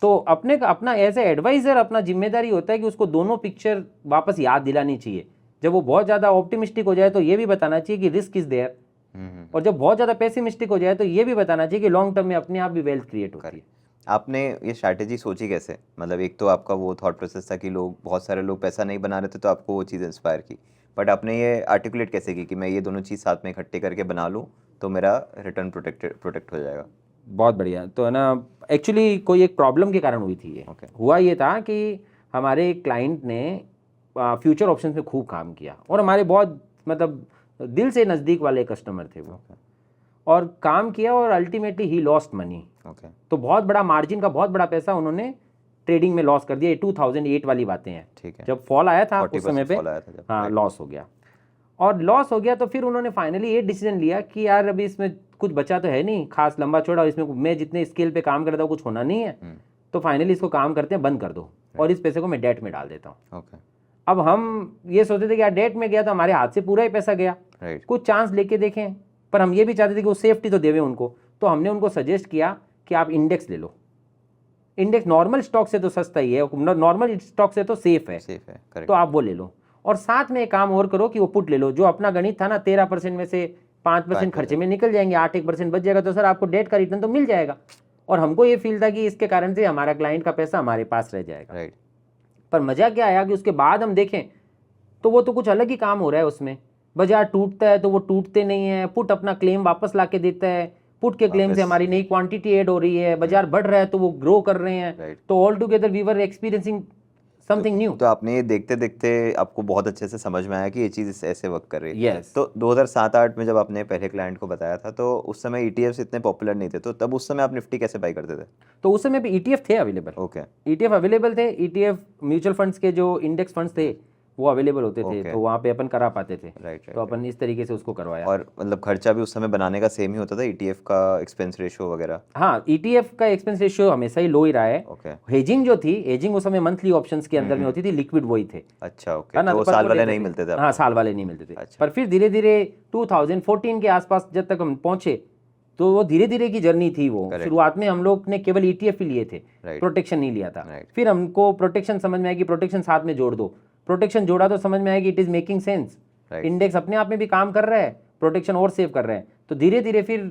तो अपने का अपना एज ए एडवाइजर अपना जिम्मेदारी होता है कि उसको दोनों पिक्चर वापस याद दिलानी चाहिए। जब वो बहुत ज़्यादा ऑप्टिमिस्टिक हो जाए तो ये भी बताना चाहिए कि रिस्क इज देयर, और जब बहुत ज़्यादा पेसिमिस्टिक हो जाए तो ये भी बताना चाहिए कि लॉन्ग टर्म में अपने आप भी वेल्थ क्रिएट होती है। आपने ये स्ट्रैटेजी सोची कैसे? मतलब एक तो आपका वो थॉट प्रोसेस था कि बहुत सारे लोग पैसा नहीं बना रहे थे, तो आपको वो चीज़ इंस्पायर की, बट आपने ये आर्टिकुलेट कैसे की कि मैं ये दोनों चीज़ साथ में इकट्ठे करके बना लूँ तो मेरा रिटर्न प्रोटेक्ट हो जाएगा? बहुत बढ़िया। तो है ना, एक्चुअली कोई एक प्रॉब्लम के कारण हुई थी ये। हुआ ये था कि हमारे क्लाइंट ने फ्यूचर ऑप्शंस में खूब काम किया और हमारे बहुत मतलब दिल से नज़दीक वाले कस्टमर थे वो, और काम किया और अल्टीमेटली ही लॉस्ट मनी। तो बहुत बड़ा मार्जिन का बहुत बड़ा पैसा उन्होंने ट्रेडिंग में लॉस कर दिया। 2008 वाली बातें हैं, ठीक है, जब फॉल आया था उस समय पे, हाँ, लॉस हो गया। और लॉस हो गया तो फिर उन्होंने फाइनली ये डिसीजन लिया कि यार अभी इसमें कुछ बचा तो है नहीं खास लंबा चौड़ा, इसमें मैं जितने स्केल पे काम कर रहा था कुछ होना नहीं है, तो फाइनली इसको काम करते हैं बंद कर दो और इस पैसे को मैं डेट में डाल देता हूँ। अब हम ये सोचते थे कि यार डेट में गया तो हमारे हाथ से पूरा ही पैसा गया, कुछ चांस लेके देखें, पर हम ये भी चाहते थे कि वो सेफ्टी तो देवे उनको। तो हमने उनको सजेस्ट किया कि आप इंडेक्स ले लो, इंडेक्स नॉर्मल स्टॉक से तो सस्ता ही है, नॉर्मल स्टॉक से तो सेफ है, तो आप वो ले लो। और साथ में एक काम और करो कि वो पुट ले लो। जो अपना गणित था ना 13% में से 5% खर्चे में निकल जाएंगे, 8-1% बच जाएगा, तो सर आपको डेट का रिटर्न तो मिल जाएगा। और हमको ये फील था कि इसके कारण से हमारा क्लाइंट का पैसा हमारे पास रह जाएगा। पर मजा क्या आया कि उसके बाद हम देखें तो वो तो कुछ अलग ही काम हो रहा है उसमें। बाजार टूटता है तो वो टूटते नहीं है, पुट अपना क्लेम वापस ला के देता है, पुट के क्लेम से हमारी नई क्वांटिटी ऐड हो रही है, बाजार बढ़ रहा है तो वो ग्रो कर रहे हैं। तो all together we were experiencing something new. तो आपने ये देखते देखते आपको बहुत अच्छे से समझ में आया कि ये चीज़ ऐसे वर्क कर रही है। Yes. तो 2007-8 में जब आपने पहले क्लाइंट को बताया था तो उस समय ETFs इतने पॉपुलर नहीं थे, तो तब उस समय आप निफ्टी कैसे बाई करते थे? तो उस समय भी ETF थे अवेलेबल। ETF अवेलेबल थे, ETF म्यूचुअल फंड्स के जो इंडेक्स फंड्स थे वो अवेलेबल होते थे, तो वहाँ पे अपन करा पाते थे। तो अपन इस तरीके से उसको करवाया। और मतलब खर्चा भी उस समय बनाने का सेम ही होता था, ETF का एक्सपेंस रेशियो वगैरह? हाँ, ETF का एक्सपेंस रेशियो हमेशा ही लो ही रहा है। हेजिंग जो थी, हेजिंग उस समय मंथली ऑप्शंस के अंदर में होती थी, लिक्विड वही थे। अच्छा, ओके। तो साल वाले नहीं मिलते थे? हाँ, साल वाले नहीं मिलते थे। पर फिर धीरे धीरे 2014 के आसपास जब तक हम पहुंचे तो वो धीरे धीरे की जर्नी थी वो। शुरुआत में हम लोग ने केवल ETF ही लिए थे, प्रोटेक्शन नहीं लिया था। फिर हमको प्रोटेक्शन समझ में आया कि प्रोटेक्शन साथ में जोड़ दो, प्रोटेक्शन जोड़ा तो समझ में आया कि it is making sense. Index अपने आप में भी काम कर रहा है, प्रोटेक्शन और सेव कर रहा है। तो धीरे धीरे फिर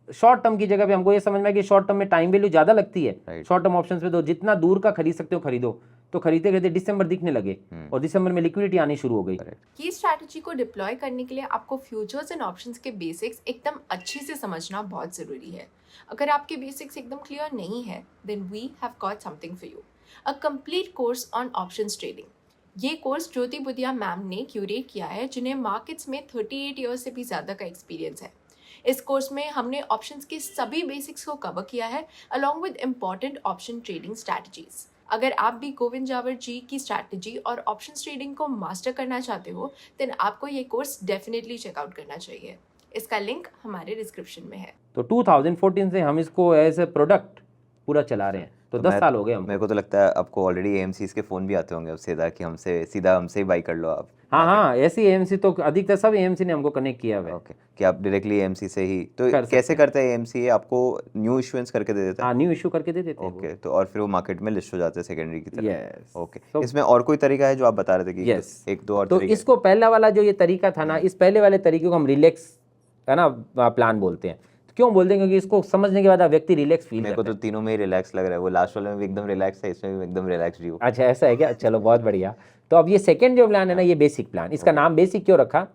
शॉर्ट टर्म की जगह पे हमको ये समझ में आया कि शॉर्ट टर्म में टाइम वैल्यू ज़्यादा लगती है, Right. शॉर्ट टर्म ऑप्शंस पे तो जितना दूर का खरीद सकते हो खरीदो। तो खरीदते खरीदते दिसंबर दिखने लगे और दिसंबर में लिक्विडिटी आनी शुरू हो गई। की स्ट्रैटेजी को डिप्लॉय करने के लिए आपको फ्यूचर्स एंड ऑप्शंस के बेसिक्स एकदम अच्छे से समझना बहुत ज़रूरी है। अगर आपके बेसिक्स एकदम क्लियर नहीं है then we have got something for you, a complete course on options trading. ये कोर्स ज्योति बुधिया मैम ने क्यूरेट किया है, जिन्हें मार्केट्स में 38 ईयर्स से भी ज़्यादा का एक्सपीरियंस है। इस कोर्स में हमने ऑप्शंस के सभी बेसिक्स को कवर किया है along with important option trading strategies. अगर आप भी गोविंद जावर जी की स्ट्रैटेजी और ऑप्शंस ट्रेडिंग को मास्टर करना चाहते हो देन आपको ये कोर्स डेफिनेटली चेकआउट करना चाहिए। इसका लिंक हमारे डिस्क्रिप्शन में है। तो 2014 से हम इसको एज ए प्रोडक्ट पूरा चला रहे हैं, तो 10 साल हो गए हम। मेरे को तो लगता है आपको ऑलरेडी AMCs के फ़ोन भी आते होंगे अब सीधा हमसे ही बाई कर लो आप। हाँ, ऐसी AMC तो अधिकतर सब AMC ने हमको कनेक्ट किया हुआ है। ओके, कि आप डायरेक्टली AMC से ही तो कर सकते कैसे करते हैं AMC? ये आपको न्यू इशुएंस करके दे देता है? हाँ, न्यू इशू करके दे देते हैं वो। ओके, तो और फिर वो मार्केट में लिस्ट हो जाते हैं सेकेंडरी की तरह। Yes. ओके, So- इसमें और कोई तरीका है जो आप बता रहे थे कि Yes. एक दो और तो तरीके? इसको पहला वाला जो ये तरीका था ना, इस पहले वाले तरीके को हम रिलैक्स है ना प्लान बोलते हैं। क्यों बोलते हैं? क्योंकि इसको समझने के बाद आप व्यक्ति रिलैक्स फील मेरे को करता तो तीनों में ही रिलैक्स लग रहा है। वो लास्ट वाले में भी एकदम रिलैक्स है, इसमें भी एकदम रिलैक्स ही हूँ। है। अच्छा, ऐसा है क्या? चलो बहुत बढ़िया। तो अब ये सेकंड जो प्लान है ना, ये बेसिक प्लान। इसका नाम बेसिक क्यों रखा?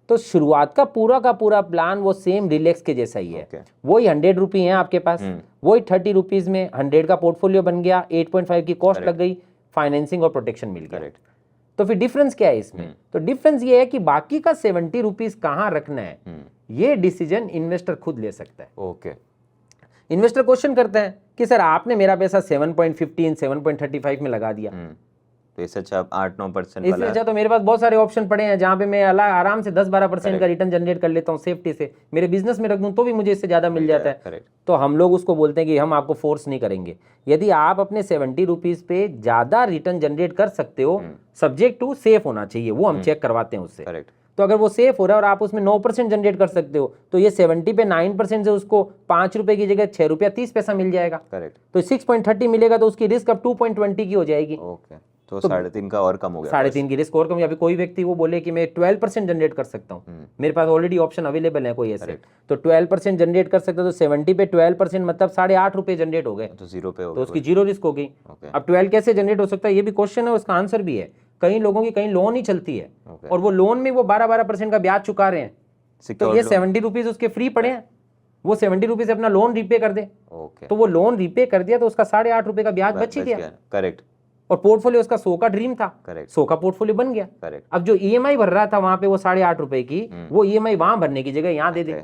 तो शुरुआत का पूरा प्लान वो सेम रिलैक्स के जैसा ही है। Okay. वही 100 रुपये हैं आपके पास, वही 30 रुपीज़ में 100 का पोर्टफोलियो बन गया, 8.5 की कॉस्ट लग गई, फाइनेंसिंग और प्रोटेक्शन मिल गया। करेक्ट। तो फिर डिफरेंस क्या है इसमें? तो डिफरेंस ये है कि बाकी का 70 रुपीज़ कहाँ रखना है, ये डिसीजन इन्वेस्टर खुद ले सकता है। ओके, इन्वेस्टर क्वेश्चन करते हैं कि सर आपने मेरा पैसा 7.15 7.35 में लगा दिया, तो इससे अच्छा आप 8-9% इसलिए वाला अच्छा तो मेरे पास बहुत सारे ऑप्शन पड़े हैं जहां पे मैं आराम से 10-12% का रिटर्न जनरेट कर लेता हूं सेफ्टी से, मेरे बिजनेस में रख दूं तो भी मुझे इससे ज़्यादा मिल जाता है। करेक्ट। तो हम लोग उसको बोलते हैं कि हम आपको फोर्स नहीं करेंगे। यदि आप अपने 70 रुपीज़ पे ज़्यादा रिटर्न जनरेट कर सकते हो, सब्जेक्ट टू सेफ होना चाहिए, वो हम चेक करवाते हैं उससे। करेक्ट। तो अगर वो सेफ हो रहा है और आप उसमें 9% जनरेट कर सकते हो, तो ये 70 पे 9% से उसको 5 रुपये की जगह 6 रुपया 30 पैसा मिल जाएगा। करेक्ट। तो 6.30 मिलेगा, तो उसकी रिस्क अब 2.20 की हो जाएगी। ओके, तो 3.5 का और कम हो गया। 3.5 की रिस्क और कम। या फिर कोई व्यक्ति वो बोले कि मैं 12% जनरेट कर सकता हूँ, मेरे पास ऑलरेडी ऑप्शन अवेलेबल है कोई ऐसे, तो 12% जनरेट कर सकते हो। तो 70 पे 12% मतलब 8.5 रुपये जनरेट हो गए, तो 0 पे हो तो गया। उसकी जीरो रिस्क हो गई। ओके। अब 12 कैसे जनरेट हो सकता है, ये भी क्वेश्चन है, उसका आंसर भी है। कई लोगों की कहीं लोन ही चलती है ओके। और वो लोन में वो 12% का ब्याज चुका रहे हैं, तो Secured ये loan। 70 रुपीज़ उसके फ्री पड़े हैं, वो 70 रुपीज़ से अपना लोन रीपे कर दे, ओके, तो वो लोन रीपे कर दिया तो उसका 8.5 रुपये का ब्याज बच ही गया। करेक्ट। और पोर्टफोलियो उसका 100 का ड्रीम था, करेक्ट। 100 का पोर्टफोलियो बन गया। करेक्ट। अब जो EMI भर रहा था वहां पे वो 8.5 रुपए की, वो EMI वहां भरने की जगह यहाँ दे दे,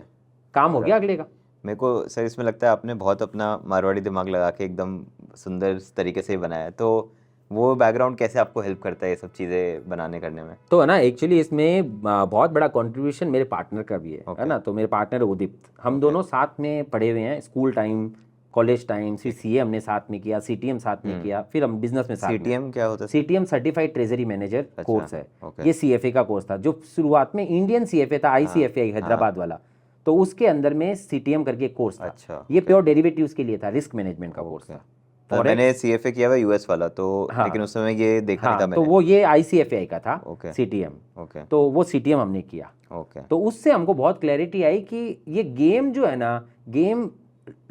काम हो गया अगले का। मेरे को सर इसमें लगता है आपने बहुत अपना मारवाड़ी दिमाग लगा के एकदम सुंदर तरीके से बनाया है। तो वो बैकग्राउंड कैसे आपको हेल्प करता है ये सब चीज़ें बनाने करने में? तो है ना, एक्चुअली इसमें बहुत बड़ा कंट्रीब्यूशन मेरे पार्टनर का भी है ना। तो मेरे पार्टनर उदित, हम दोनों साथ में पढ़े हुए हैं, स्कूल टाइम, कॉलेज टाइम, फिर CA हमने साथ में किया, CTM साथ में किया, फिर हम बिजनेस में साथ में। CTM क्या होता है? CTM certified treasury manager course है। ओके। ये CFA का कोर्स था, जो शुरुआत में इंडियन CFA था, ICFA हैदराबाद वाला, तो उसके अंदर में CTM करके कोर्स था। अच्छा। ये प्योर डेरिवेटिव्स के लिए था, रिस्क मैनेजमेंट का कोर्स था। मैंने CFA किया हुआ US वाला, तो लेकिन उस समय ये देखा नहीं था हाँ, मैंने। तो वो ये ICFA का था, ओके। CTM, okay. तो वो CTM हमने किया। ओके। तो उससे हमको बहुत क्लैरिटी आई कि ये गेम जो है ना, गेम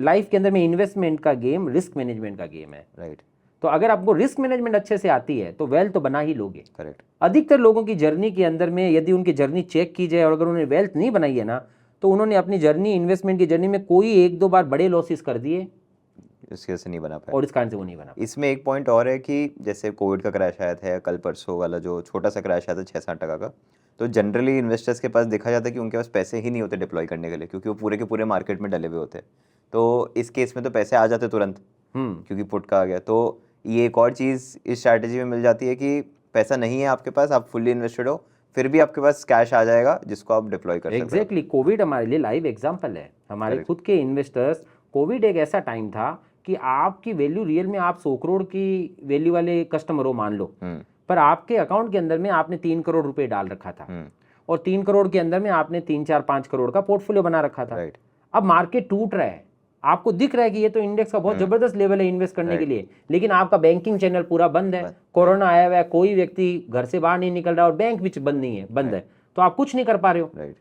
लाइफ के अंदर में इन्वेस्टमेंट का गेम रिस्क मैनेजमेंट का गेम है। राइट। तो अगर आपको रिस्क मैनेजमेंट अच्छे से आती है तो वेल्थ तो बना ही लोगे। करेक्ट। अधिकतर लोगों की जर्नी के अंदर में यदि उनकी जर्नी चेक की जाए और अगर उन्होंने वेल्थ नहीं बनाई है ना, तो उन्होंने अपनी जर्नी, इन्वेस्टमेंट की जर्नी में कोई 1-2 बार बड़े लॉसेस कर दिए इसकी वजह से नहीं बना पाया। और इस कारण से वो नहीं बना। इसमें एक पॉइंट और है कि जैसे कोविड का क्रैश आया था, कल परसों वाला जो छोटा सा क्रैश आया था 6-7% का, तो जनरली इन्वेस्टर्स के पास देखा जाता है कि उनके पास पैसे ही नहीं होते डिप्लॉय करने के लिए, क्योंकि वो पूरे के पूरे मार्केट में डले हुए होते हैं। तो इस केस में तो पैसे आ जाते तुरंत, क्योंकि पुट का आ गया। तो ये एक और चीज़ इस स्ट्रैटेजी में मिल जाती है कि पैसा नहीं है आपके पास, आप फुल्ली इन्वेस्टेड हो, फिर भी आपके पास कैश आ जाएगा जिसको आप डिप्लॉय कर सकते हो। एग्जैक्टली, कोविड हमारे लिए लाइव एग्जाम्पल है। हमारे खुद के इन्वेस्टर्स, कोविड एक ऐसा टाइम था कि आपकी वैल्यू रियल में आप 100 करोड़ की वैल्यू वाले कस्टमर हो मान लो, पर आपके अकाउंट के अंदर में आपने 3 करोड़ रुपए डाल रखा था और 3 करोड़ के अंदर में आपने 3-4-5 करोड़ का पोर्टफोलियो बना रखा था। राइट। अब मार्केट टूट रहा है, आपको दिख रहा है कि ये तो इंडेक्स का बहुत जबरदस्त लेवल है इन्वेस्ट करने के लिए, लेकिन आपका बैंकिंग चैनल पूरा बंद है, कोरोना आया हुआ है, कोई व्यक्ति घर से बाहर नहीं निकल रहा और बैंक भी बंद नहीं है, बंद है, तो आप कुछ नहीं कर पा रहे हो। राइट।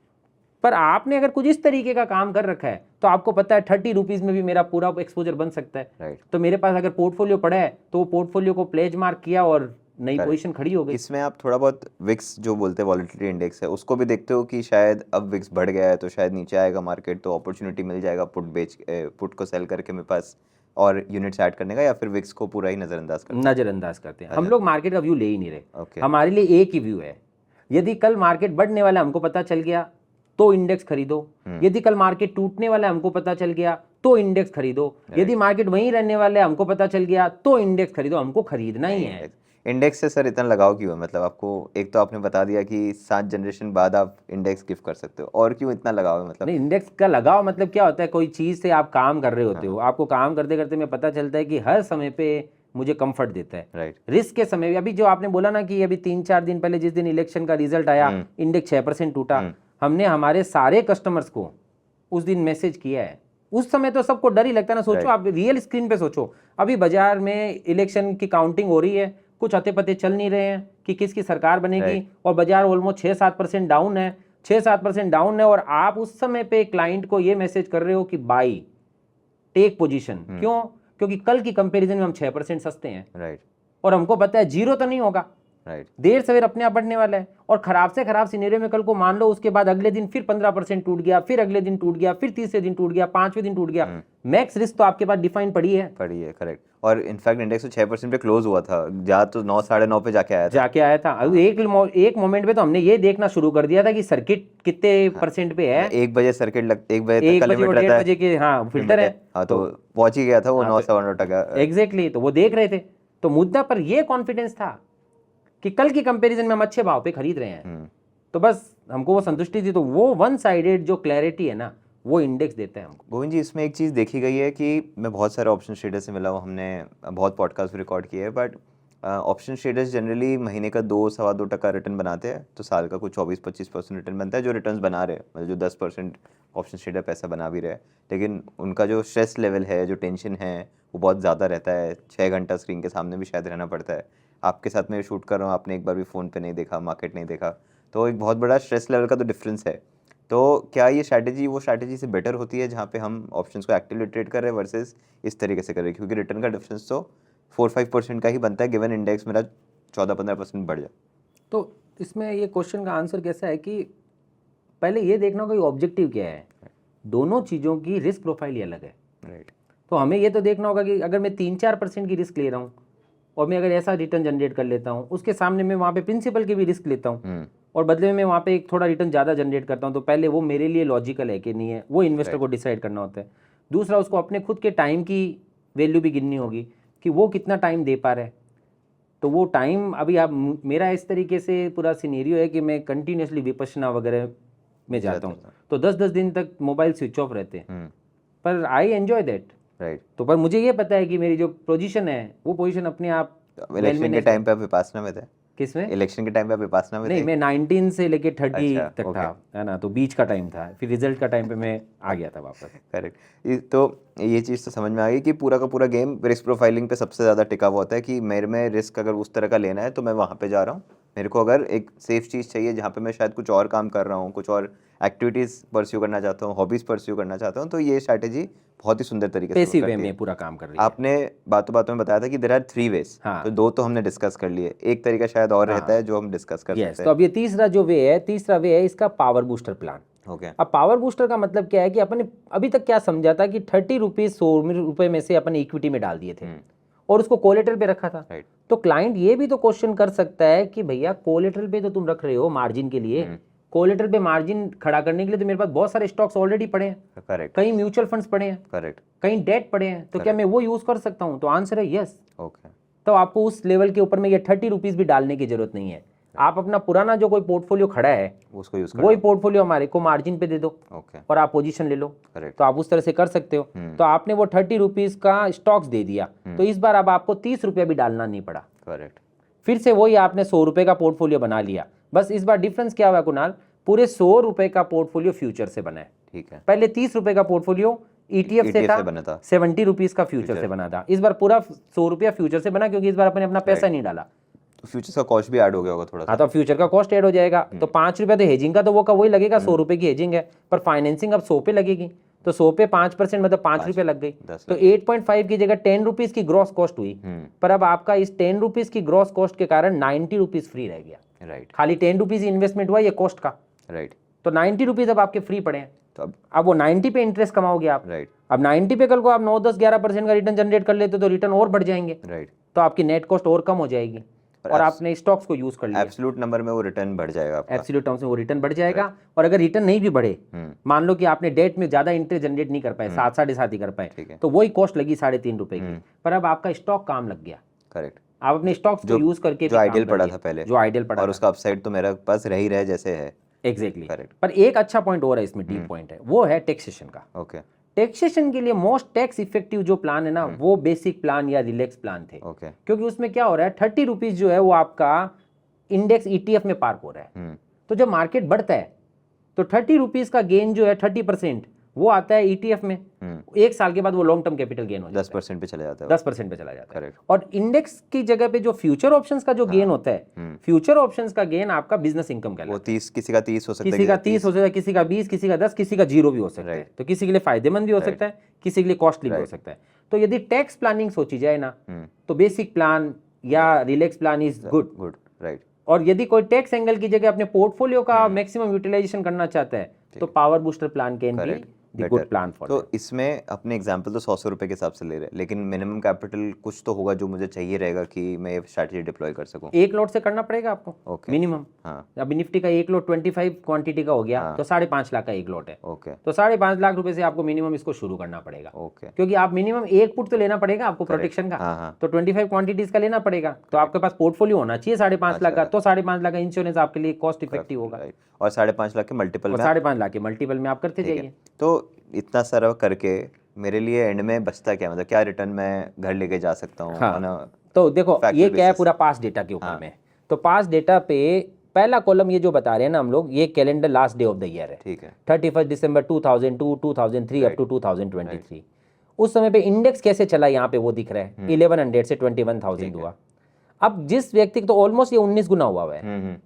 पर आपने अगर कुछ इस तरीके का काम कर रखा है तो आपको पता है 30 रुपीज में भी मेरा पूरा एक्सपोजर बन सकता है। राइट। तो मेरे पास अगर पोर्टफोलियो पड़ा है तो वो पोर्टफोलियो को प्लेज मार्क किया और नई Correct. पोजीशन खड़ी हो गई। इसमें आप थोड़ा बहुत विक्स जो बोलते हैं वॉलेटिलिटी इंडेक्स है उसको भी देखते हो कि शायद अब विक्स बढ़ गया है तो शायद नीचे आएगा मार्केट, तो अपॉर्चुनिटी मिल जाएगा पुट को सेल करके मेरे पास और यूनिट्स ऐड करने का, या फिर विक्स को पूरा ही नजरअंदाज करते नजरअंदाज करते हैं हम लोग, मार्केट का व्यू ले ही नहीं रहे। ओके। हमारे लिए एक ही व्यू है, यदि कल मार्केट बढ़ने वाला हमको पता चल गया तो इंडेक्स खरीदो, यदि कल मार्केट टूटने वाला हमको पता चल गया तो इंडेक्स खरीदो, यदि मार्केट वहीं रहने वाला है हमको पता चल गया तो इंडेक्स खरीदो। हमको खरीदना ही है। इंडेक्स से सर इतना लगाव क्यों है? मतलब आपको एक तो आपने बता दिया कि 7 जनरेशन बाद आप इंडेक्स गिफ्ट कर सकते हो, और क्यों इतना लगाव है? मतलब नहीं, इंडेक्स का लगाव मतलब क्या होता है, कोई चीज से आप काम कर रहे होते हो, आपको काम करते करते में पता चलता है कि हर समय पे मुझे कंफर्ट देता है। राइट। रिस्क के समय, अभी जो आपने बोला ना कि अभी 3-4 दिन पहले जिस दिन इलेक्शन का रिजल्ट आया इंडेक्स 6% टूटा, हमने हमारे सारे कस्टमर्स को उस दिन मैसेज किया है। उस समय तो सबको डर ही लगता है ना। सोचो आप रियल स्क्रीन पे सोचो, अभी बाजार में इलेक्शन की काउंटिंग हो रही है, कुछ अते पते चल नहीं रहे हैं कि किसकी सरकार बनेगी, और बाजार ऑलमोस्ट 6-7% डाउन है, 6-7% डाउन है, और आप उस समय पे क्लाइंट को ये मैसेज कर रहे हो कि बाई टेक पोजीशन। क्यों? क्योंकि कल की कंपैरिजन में हम 6% सस्ते हैं। राइट। और हमको पता है जीरो तो नहीं होगा, राइट। देर सवेर अपने आप बढ़ने वाला है। और खराब से खराब सिनेरियो में कल को मान लो उसके बाद अगले दिन फिर 15% टूट गया, फिर अगले दिन टूट गया, फिर तीसरे दिन टूट गया, 5वें दिन टूट गया, मैक्स रिस्क तो आपके पास डिफाइन पड़ी है। करेक्ट। और इनफैक्ट इंडेक्स तो 6% पे क्लोज हुआ था, जा तो 9-9.5 पे जाके आया था। एक मोमेंट पे तो हमने ये देखना शुरू कर दिया था कि सर्किट कितने परसेंट पे है। 1 बजे सर्किट 1 बजे तक 1 का बजे लिमिट और रहता 1:30 है। बजे के हाँ फिल्टर है। हाँ, तो पहुंच ही गया था वो 9-9.5 एग्जैक्टली, तो वो देख रहे थे। तो मुद्दा पर ये कॉन्फिडेंस था कि कल की कंपैरिजन में हम अच्छे भाव पे खरीद रहे हैं, तो बस हमको वो संतुष्टि थी। तो वो वन साइडेड जो क्लैरिटी है ना, वो इंडेक्स देता है हमको। गोविंद जी, इसमें एक चीज़ देखी गई है कि मैं बहुत सारे ऑप्शन ट्रेडर्स से मिला हूँ, हमने बहुत पॉडकास्ट भी रिकॉर्ड किए हैं, बट ऑप्शन ट्रेडर्स जनरली महीने का 2-2.5% रिटर्न बनाते हैं, तो साल का कुछ 24-25% रिटर्न बनता है जो रिटर्न्स बना रहे हैं, मतलब जो 10% ऑप्शन ट्रेडर पैसा बना भी रहे हैं। लेकिन उनका जो स्ट्रेस लेवल है, जो टेंशन है, वो बहुत ज़्यादा रहता है। 6 घंटा स्क्रीन के सामने भी शायद रहना पड़ता है। आपके साथ मैं शूट कर रहा हूँ, आपने एक बार भी फ़ोन पे नहीं देखा, मार्केट नहीं देखा, तो एक बहुत बड़ा स्ट्रेस लेवल का तो डिफरेंस है। तो क्या ये स्ट्रैटेजी वो स्ट्रैटेजी से बेटर होती है जहाँ पे हम ऑप्शंस को एक्टिवली ट्रेड कर रहे हैं वर्सेस इस तरीके से कर रहे हैं? क्योंकि रिटर्न का डिफरेंस तो 4-5% का ही बनता है, गिवन इंडेक्स मेरा 14-15% बढ़ जाए। तो इसमें ये क्वेश्चन का आंसर कैसा है कि पहले ये देखना कि ऑब्जेक्टिव क्या है। दोनों चीज़ों की रिस्क प्रोफाइल ही अलग है। राइट। तो हमें ये तो देखना होगा कि अगर मैं 3-4% की रिस्क ले रहा हूँ और मैं अगर ऐसा रिटर्न जनरेट कर लेता हूँ, उसके सामने मैं वहाँ पे प्रिंसिपल की भी रिस्क लेता हूँ और बदले में मैं वहाँ पे एक थोड़ा रिटर्न ज़्यादा जनरेट करता हूँ, तो पहले वो मेरे लिए लॉजिकल है कि नहीं है, वो इन्वेस्टर को डिसाइड करना होता है। दूसरा, उसको अपने खुद के टाइम की वैल्यू भी गिननी होगी कि वो कितना टाइम दे पा रहा है। तो वो टाइम अभी आप मेरा इस तरीके से पूरा सिनेरियो है कि मैं कंटिन्यूसली विपश्यना वगैरह में जाता हूँ, तो 10-10 दिन तक मोबाइल स्विच ऑफ रहते हैं, पर आई एंजॉय दैट। राइट। तो पर मुझे ये पता है कि मेरी जो पोजीशन है वो पोजीशन अपने आप। इलेक्शन के टाइम पे आप विपासना में थे? किसमें? इलेक्शन के टाइम पे आप विपासना में थे? नहीं, मैं 19 से लेके 30 अच्छा, तक था, है ना, तो बीच का टाइम था, फिर रिजल्ट का टाइम पे मैं आ गया था वापस। करेक्ट। तो ये चीज़ तो समझ में आ गई कि पूरा का पूरा गेम रिस्क प्रोफाइलिंग पे सबसे ज़्यादा टिका हुआ होता है कि मेरे में रिस्क अगर उस तरह का लेना है तो मैं वहाँ पे जा रहा हूँ। मेरे को अगर एक सेफ चीज़ चाहिए जहाँ पे मैं शायद कुछ और काम कर रहा हूँ, कुछ और एक्टिविटीज़ परस्यू करना चाहता हूँ, हॉबीज़ परस्यू करना चाहता हूँ, तो ये स्ट्रैटेजी बहुत ही सुंदर तरीके से पैसिव वे में पूरा काम कर रही है। आपने बातों बातों में बताया था कि देयर आर 3 वेज, हाँ। तो 2 तो हमने डिस्कस कर लिए, एक तरीका शायद और रहता है जो हम डिस्कस कर सकते तो अब ये तीसरा वे है इसका पावर बूस्टर प्लान। ओके। अब पावर बूस्टर का मतलब क्या है कि अपने अभी तक क्या समझा था कि 30 रुपीज 100 रुपए में से अपने इक्विटी में डाल दिए थे और उसको कोलेटरल पे रखा था। तो क्लाइंट ये भी तो क्वेश्चन कर सकता है कि भैया कोलेटरल पे तो तुम रख रहे हो मार्जिन के लिए, कोलेटरल पे मार्जिन खड़ा करने के लिए तो मेरे पास बहुत सारे स्टॉक्स ऑलरेडी पड़े हैं। करेक्ट। कहीं म्यूचुअल फंड्स पड़े हैं, करेक्ट, कहीं डेट पड़े हैं, तो क्या मैं वो यूज कर सकता हूँ? तो आंसर है यस। ओके। तो आपको उस लेवल के ऊपर में ये 30 रुपीज भी डालने की जरूरत नहीं है। आप अपना पुराना जो कोई पोर्टफोलियो खड़ा है उसको यूज वही पोर्टफोलियो हमारे को मार्जिन पे दे दो ओके और आप पोजीशन ले लो। करेक्ट। तो आप उस तरह से कर सकते हो। तो आपने वो 30 रुपीज का स्टॉक्स दे दिया, तो इस बार अब आपको 30 रुपया भी डालना नहीं पड़ा। करेक्ट। फिर से वही आपने 100 रुपए का पोर्टफोलियो बना लिया। बस इस बार डिफरेंस क्या हुआ कुणाल, पूरे 100 रुपए का पोर्टफोलियो फ्यूचर से बना है। ठीक है। पहले 30 रुपए का पोर्टफोलियो ETF से था, 70 रुपीज का फ्यूचर से बना था। इस बार पूरा 100 रुपया फ्यूचर से बना क्योंकि इस बार अपने अपना पैसा नहीं डाला। फ्यूचर्स का कॉस्ट भी ऐड हो गया होगा थोड़ा सा। हाँ, तो फ्यूचर का कॉस्ट ऐड हो जाएगा। तो 5 रुपये तो हेजिंग का तो वो का वही लगेगा, 100 रुपये की हेजिंग है, पर फाइनेंसिंग अब 100 पे लगेगी, तो 100 पे 5% मतलब 5 रुपये लग गई, 10 तो 8.5 की जगह 10 रुपीज़ की ग्रॉस कॉस्ट हुई। पर अब आपका इस 10 रुपीज़ की ग्रॉस कॉस्ट के कारण 90 रुपीज़ फ्री रह गया। राइट खाली 10 रुपीज़ इन्वेस्टमेंट हुआ ये कॉस्ट का, राइट। तो 90 रुपीज़ अब आपके फ्री पड़े हैं। तो अब वो 90 पे इंटरेस्ट कमाओगे आप। राइट अब 90 पे कल को आप 9, 10, 11% का रिटर्न जनरेट कर लेते तो रिटर्न और बढ़ जाएंगे, राइट। तो आपकी नेट कॉस्ट और कम हो जाएगी और आपने स्टॉक्स को यूज कर लिया। एब्सोल्यूट नंबर में वो रिटर्न बढ़ जाएगा आपका। एब्सोल्यूट टर्म्स में वो रिटर्न बढ़ जाएगा। और अगर रिटर्न नहीं भी बढ़े, मान लो कि आपने डेट में ज्यादा इंटरेस्ट जनरेट नहीं कर पाए, 7, 7.5 ही कर पाए, तो वही कॉस्ट लगी 3.5 रुपए की, पर अब आपका स्टॉक काम लग गया। करेक्ट। आप अपने स्टॉक्स को यूज करके जो आइडियल पड़ा था पहले, जो आइडियल पड़ा और उसका अपसाइड तो मेरे पास रह ही रहे जैसे है। एग्जैक्टली। करेक्ट। पर एक अच्छा पॉइंट और है इसमें, डीप पॉइंट है, वो है टैक्सेशन का। ओके। टैक्सेशन के लिए मोस्ट टैक्स इफेक्टिव जो प्लान है ना, वो बेसिक प्लान या रिलैक्स प्लान थे। ओके। क्योंकि उसमें क्या हो रहा है, 30 रुपीज जो है वो आपका इंडेक्स ETF में पार्क हो रहा है। तो जब मार्केट बढ़ता है तो 30 रुपीज का गेन जो है 30% वो आता है ETF में। 1 साल के बाद वो लॉन्ग टर्म कैपिटल गेन हो जाता है, 10% पे चले जाता है। 10% पे चला जाता है। करेक्ट। और इंडेक्स की जगह पे जो फ्यूचर ऑप्शंस का जो गेन होता है, फ्यूचर ऑप्शंस का गेन आपका बिजनेस इनकम कहलाता है। वो 30, किसी का 30 हो सकता है, किसी का 30 हो सकता है, किसी का 20, किसी का 10, किसी का 0 भी हो सकता है। तो किसी के लिए फायदेमंद भी हो सकता है, किसी के लिए कॉस्टली भी हो सकता है। तो यदि टैक्स प्लानिंग सोची जाए ना, तो बेसिक प्लान या relax plan is good. Good. Right. और यदि कोई टैक्स एंगल की जगह अपने पोर्टफोलियो का मैक्सिमम यूटिलाइजेशन करना चाहता है, तो power booster plan can be the good plan for. तो इसमें अपने एग्जांपल तो 100 रुपए के हिसाब से ले रहे हैं, लेकिन मिनिमम कैपिटल कुछ तो होगा जो मुझे चाहिए रहेगा कि मैं ये स्ट्रैटेजी डिप्लॉय कर सकूं। 1 लॉट से करना पड़ेगा आपको। ओके। मिनिमम। हाँ। अभी निफ्टी का 1 लॉट 25 क्वांटिटी का हो गया, तो 5.5 लाख का 1 लॉट है। ओके। तो 5.5 लाख रुपए से आपको मिनिमम इसको शुरू करना पड़ेगा। ओके। क्योंकि आप मिनिमम 1 पुट तो लेना पड़ेगा आपको प्रोटेक्शन का। हाँ। तो 25 क्वांटिटीज का लेना पड़ेगा, तो आपके पास पोर्टफोलियो होना चाहिए 5.5 लाख का, तो 5.5 लाख का इंश्योरेंस आपके लिए कॉस्ट इफेक्टिव होगा। और 5.5 लाख के मल्टीपल में, 5.5 लाख के मल्टीपल में आप करते जाइए। तो इतना सारा करके मेरे लिए एंड में बचता क्या, मतलब क्या रिटर्न मैं घर लेके जा सकता हूँ? हाँ। तो देखो ये क्या है, पूरा पास्ट डेटा के ऊपर में। तो पास्ट डेटा पे पहला कॉलम ये जो बता रहे हैं ना हम लोग, ये calendar last day of the year है। ठीक है। 31 दिसंबर 2002, 2003 अप टू 2023। उस समय पे इंडेक्स कैसे चला यहाँ पे वो दिख रहा है, 1100 से 21,000 हुआ। अब जिस व्यक्ति तो ऑलमोस्ट ये 19 गुना हुआ है।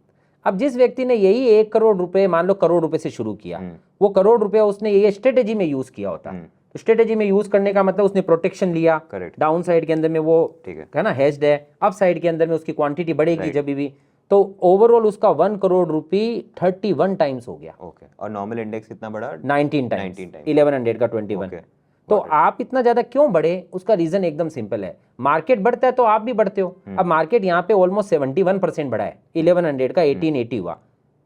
अब जिस व्यक्ति ने यही 1 करोड़ रुपए, मान लो करोड़ रुपए से शुरू किया, वो करोड़ रुपया उसने ये स्ट्रेटेजी में यूज किया होता। तो स्ट्रेटेजी में यूज करने का मतलब उसने प्रोटेक्शन लिया, डाउन साइड के अंदर में वो है ना हेज्ड है, अप साइड के अंदर में उसकी क्वांटिटी बढ़ेगी जब भी, तो ओवरऑल उसका 1 करोड़ रुपी 31 टाइम्स हो गया। ओके। और नॉर्मल इंडेक्स कितना बढ़ा? 19 टाइम्स। 1100 का 21। तो आप इतना ज्यादा क्यों बढ़े, उसका रीजन एकदम सिंपल है, मार्केट बढ़ता है तो आप भी बढ़ते हो। अब मार्केट यहाँ पे ऑलमोस्ट 71% बढ़ा है, 1100 का 1880 हुआ,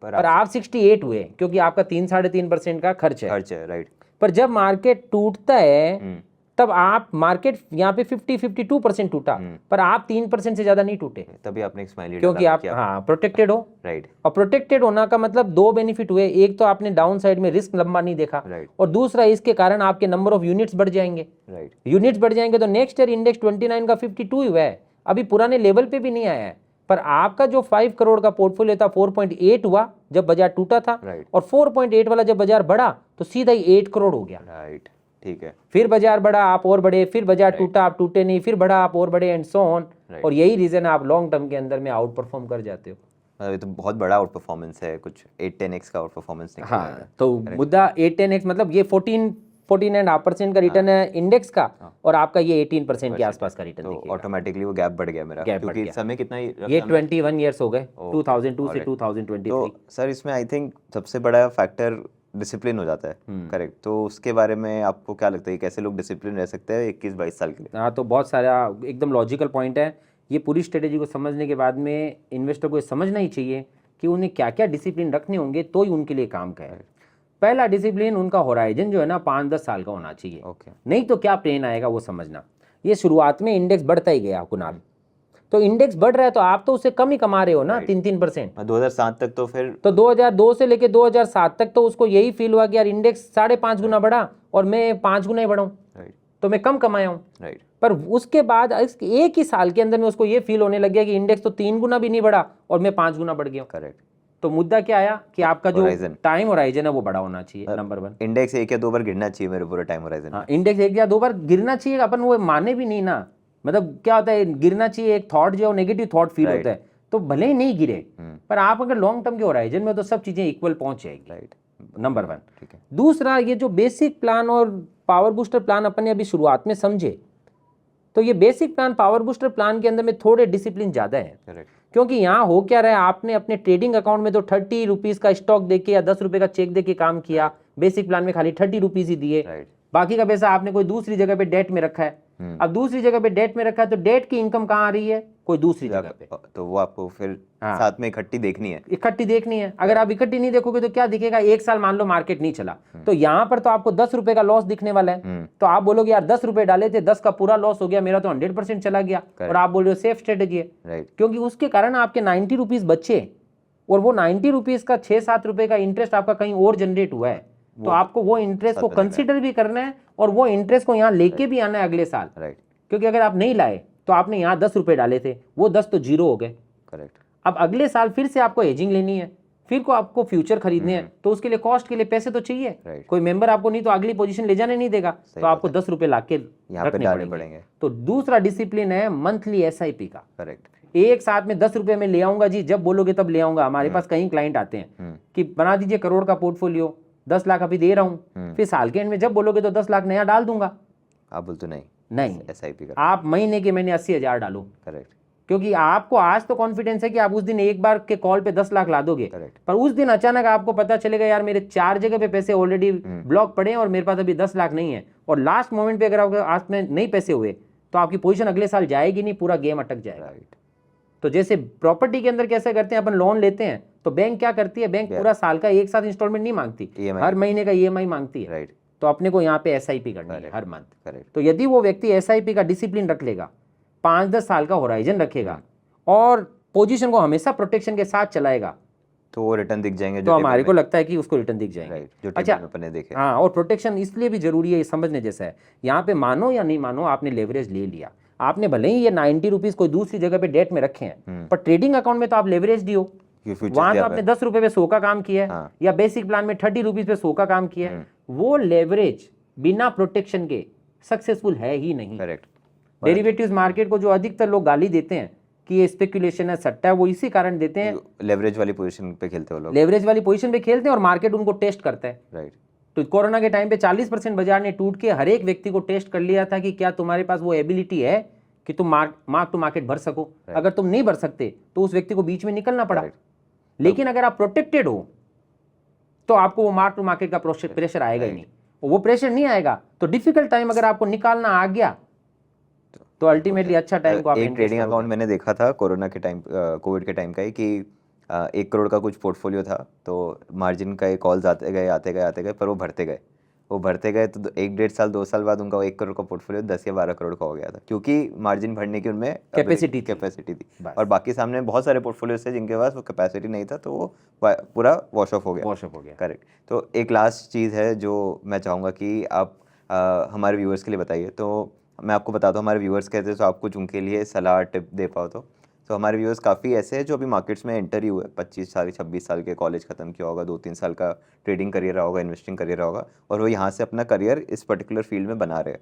पर आप 68 हुए क्योंकि आपका 3-3.5% का खर्च है। राइट। पर जब मार्केट टूटता है तब आप, मार्केट यहाँ पे 52% टूटा, पर आप 3% से ज्यादा नहीं टूटे, तभी आपने एक स्माइली, क्योंकि आप प्रोटेक्टेड हो। राइट। और प्रोटेक्टेड होना का मतलब 2 बेनिफिट हुए, एक तो आपने डाउन साइड में रिस्क लंबा नहीं देखा, और दूसरा इसके कारण आपके नंबर ऑफ यूनिट्स बढ़ जाएंगे। राइट। यूनिट्स बढ़ जाएंगे तो नेक्स्ट ईयर इंडेक्स 29 का 52 हुआ है, अभी पुराने लेवल पे भी नहीं आया है, पर आपका जो 5 करोड़ का पोर्टफोलियो था 4.8 हुआ जब बाजार टूटा था, और 4.8 वाला जब बाजार बढ़ा तो सीधा ही 8 करोड़ हो गया। राइट। ठीक है। फिर बाजार बढ़ा, आप और बढ़े, फिर बाजार टूटा, आप टूटे नहीं, फिर बढ़ा, आप और बढ़े, एंड सो ऑन। और यही रीजन है आप लॉन्ग टर्म के अंदर में आउट परफॉर्म कर जाते हो। ये तो बहुत बड़ा आउट परफॉर्मेंस है, कुछ 8-10x का आउट परफॉर्मेंस निकल रहा है। हाँ, तो मुद्दा 8-10x मतलब ये 14.5% का रिटर्न है इंडेक्स का, और आपका ये 18% के आसपास का रिटर्न देखिएगा। ऑटोमेटिकली वो गैप बढ़ गया मेरा, क्योंकि इस समय कितना ये 21 ईयर्स हो गए, 2002 से 2023। तो सर इसमें आई थिंक सबसे बड़ा फैक्टर डिसिप्लिन हो जाता है। करेक्ट। तो उसके बारे में आपको क्या लगता है, कैसे लोग डिसिप्लिन रह सकते हैं 21-22 साल के लिए? हाँ, तो बहुत सारा एकदम लॉजिकल पॉइंट है। ये पूरी स्ट्रेटेजी को समझने के बाद में इन्वेस्टर को ये समझना ही चाहिए कि उन्हें क्या क्या डिसिप्लिन रखने होंगे तो ही उनके लिए काम का है। पहला डिसिप्लिन, उनका होराइजन जो है ना 5-10 साल का होना चाहिए। नहीं तो क्या प्लेन आएगा वो समझना। ये शुरुआत में इंडेक्स बढ़ता ही गया कुणाल, तो इंडेक्स बढ़ रहा है तो आप तो उससे कम ही कमा रहे हो ना, 3-3%। 2007 तक तो फिर, तो 2002 से लेके 2007 तक तो उसको यही फील हुआ कि यार इंडेक्स 5.5 गुना बढ़ा और मैं 5 गुना ही बढ़ाऊं, तो मैं कम कमाया हूँ। पर उसके बाद एक ही साल के अंदर में उसको ये फील होने लग गया कि इंडेक्स तो 3 गुना भी नहीं बढ़ा और मैं 5 गुना बढ़ गया। करेक्ट। तो मुद्दा क्या आया कि आपका जो टाइम होराइजन है वो बड़ा होना चाहिए। नंबर 1, इंडेक्स 1 या 2 बार गिरना चाहिए मेरे पूरे टाइम होराइजन। हाँ, इंडेक्स 1 या 2 बार गिरना चाहिए, अपन वो माने भी नहीं ना। मतलब क्या होता है, गिरना चाहिए, एक थॉट जो है नेगेटिव थॉट फील होता है, तो भले ही नहीं गिरे, पर आप अगर लॉन्ग टर्म के होराइजन में तो सब चीजें इक्वल पहुंच जाएगी। Right, number 1। ठीक है। दूसरा, ये जो बेसिक प्लान और पावर बूस्टर प्लान अपन ने अभी शुरुआत में समझे, तो ये basic plan power booster plan के अंदर में थोड़े डिसिप्लिन ज्यादा है। करेक्ट। क्योंकि यहाँ हो क्या रहा है, आपने अपने ट्रेडिंग अकाउंट में तो 30 रुपीज का स्टॉक देके या 10 रुपए का चेक देके काम किया, बेसिक प्लान में खाली 30 रुपीज ही दिए, राइट। बाकी का पैसा आपने कोई दूसरी जगह पे डेट में रखा है। अब दूसरी जगह पे डेट में रखा है तो डेट की इनकम कहाँ आ रही है, कोई दूसरी जगह पे, तो वो आपको फिर हाँ। साथ में इकट्ठी देखनी है, इकट्ठी देखनी है। अगर आप इकट्ठी नहीं देखोगे तो क्या दिखेगा, एक साल मान लो मार्केट नहीं चला तो यहाँ पर तो आपको 10 रुपए का लॉस दिखने वाला है, तो आप बोलोगे यार 10 रुपए डाले थे, 10 का पूरा लॉस हो गया, मेरा तो 100% चला गया, और आप बोल रहे हो सेफ स्ट्रेटेजी है। राइट। क्योंकि उसके कारण आपके 90 रुपीज बचे और वो 90 रुपीज का 6-7 रुपए का इंटरेस्ट आपका कहीं और जनरेट हुआ है, तो आपको वो इंटरेस्ट को कंसिडर भी करना है और वो इंटरेस्ट को यहाँ लेके भी आना है अगले साल। राइट। क्योंकि अगर आप नहीं लाए तो आपने यहाँ 10 रुपए डाले थे, वो 10 तो जीरो हो गए। करेक्ट। अब अगले साल फिर से आपको हेजिंग लेनी है, फिर को आपको फ्यूचर खरीदने हैं, तो उसके लिए कॉस्ट के लिए पैसे तो चाहिए। Right. कोई मेंबर आपको नहीं तो अगली पोजीशन ले जाने नहीं देगा, तो आपको 10 रुपए लाके यहाँ पे डालने पड़ेंगे। तो दूसरा डिसिप्लिन है मंथली SIP का। करेक्ट। एक साथ में 10 रुपए में ले आऊंगा जी, जब बोलोगे तब ले आऊंगा। हमारे पास कई क्लाइंट आते हैं कि बना दीजिए करोड़ का पोर्टफोलियो, 10 लाख अभी दे रहा हूँ, फिर साल के एंड में जब बोलोगे तो 10 लाख नया डाल दूंगा। आप बोलते नहीं, SIP का आप महीने के महीने 80,000 डालो। करेक्ट। क्योंकि आपको आज तो कॉन्फिडेंस है कि आप उस दिन एक बार के कॉल पे 10 लाख ला दोगे, Correct. पर उस दिन अचानक आपको पता चलेगा यार मेरे 4 जगह पे पैसे ऑलरेडी ब्लॉक पड़े हैं और मेरे पास अभी 10 लाख नहीं है, और लास्ट मोमेंट पे अगर आपके हाथ में नहीं पैसे हुए तो आपकी पोजीशन अगले साल जाएगी नहीं, पूरा गेम अटक जाएगा। राइट। तो जैसे प्रॉपर्टी के अंदर कैसे करते हैं, अपन लोन लेते हैं तो बैंक क्या करती है, बैंक पूरा साल का एक साथ इंस्टॉलमेंट नहीं मांगती, हर महीने का EMI मांगती है। राइट। तो अपने को यहाँ पे SIP करनी है हर मंथ। करेक्ट। तो यदि वो व्यक्ति SIP का डिसिप्लिन रख लेगा, 5-10 साल का होराइजन रखेगा और पोजीशन को हमेशा प्रोटेक्शन के साथ चलाएगा, तो वो रिटर्न दिख जाएंगे, तो हमारे को लगता है कि उसको रिटर्न दिख जाएंगे। राइट। जो अच्छा, अपने देखे। हाँ, और प्रोटेक्शन इसलिए भी जरूरी है, ये समझने जैसा है। यहाँ पे मानो या नहीं मानो, आपने लेवरेज ले लिया, आपने भले ही ये 90 रुपीज कोई दूसरी जगह पे डेट में रखे हैं, पर ट्रेडिंग अकाउंट में तो आप लेवरेज दी हो, वहां तो आपने 10 रुपए पे 100 का काम किया है, या बेसिक प्लान में 30 रुपीज पे 100 का काम किया है, वो लेवरेज बिना प्रोटेक्शन के सक्सेसफुल है ही नहीं। करेक्ट। डेरिवेटिव्स मार्केट को जो अधिकतर लोग गाली देते हैं कि ये स्पेकुलेशन है, सट्टा है, वो इसी कारण देते हैं, लेवरेज वाली पोजीशन पे खेलते हो लोग, लेवरेज वाली पोजीशन पे खेलते हैं और मार्केट उनको टेस्ट करता है। राइट। तो कोरोना के टाइम पे 40% बाजार ने टूट के हर एक व्यक्ति को टेस्ट कर लिया था कि क्या तुम्हारे पास वो एबिलिटी है कि तुम मार्क टू मार्केट भर सको। अगर तुम नहीं भर सकते तो उस व्यक्ति को बीच में निकलना पड़ा। लेकिन अगर आप प्रोटेक्टेड हो तो आपको वो मार्क टू मार्केट का प्रेशर आएगा ही नहीं, वो प्रेशर नहीं आएगा तो डिफिकल्ट टाइम अगर आपको निकालना आ गया तो अल्टीमेटली अच्छा टाइम को आप एक ट्रेडिंग अकाउंट मैंने देखा था कोरोना के टाइम, कोविड के टाइम का ही, कि 1 करोड़ का कुछ पोर्टफोलियो था, तो मार्जिन का कॉल्स आते गए पर वो भरते गए तो 1-1.5 साल 2 साल बाद उनका 1 करोड़ का पोर्टफोलियो 10 या 12 करोड़ का हो गया था, क्योंकि मार्जिन भरने की उनमें कैपेसिटी थी। और बाकी सामने बहुत सारे पोर्टफोलियोज थे जिनके पास वो कैपेसिटी नहीं था, तो वो पूरा वॉश ऑफ हो गया। करेक्ट। तो एक लास्ट चीज़ है जो मैं चाहूँगा कि आप हमारे व्यूअर्स के लिए बताइए। तो मैं आपको बताता हूँ, हमारे व्यूअर्स कहते हैं तो आप कुछ उनके लिए सलाह टिप दे पाओ तो हमारे व्यूअर्स काफ़ी ऐसे हैं जो अभी मार्केट्स में एंटर ही हुए, 25 साल 26 साल के, कॉलेज ख़त्म किया होगा, 2-3 साल का ट्रेडिंग करियर रहा होगा, इन्वेस्टिंग करियर रहा होगा, और वो यहाँ से अपना करियर इस पर्टिकुलर फील्ड में बना रहे हैं।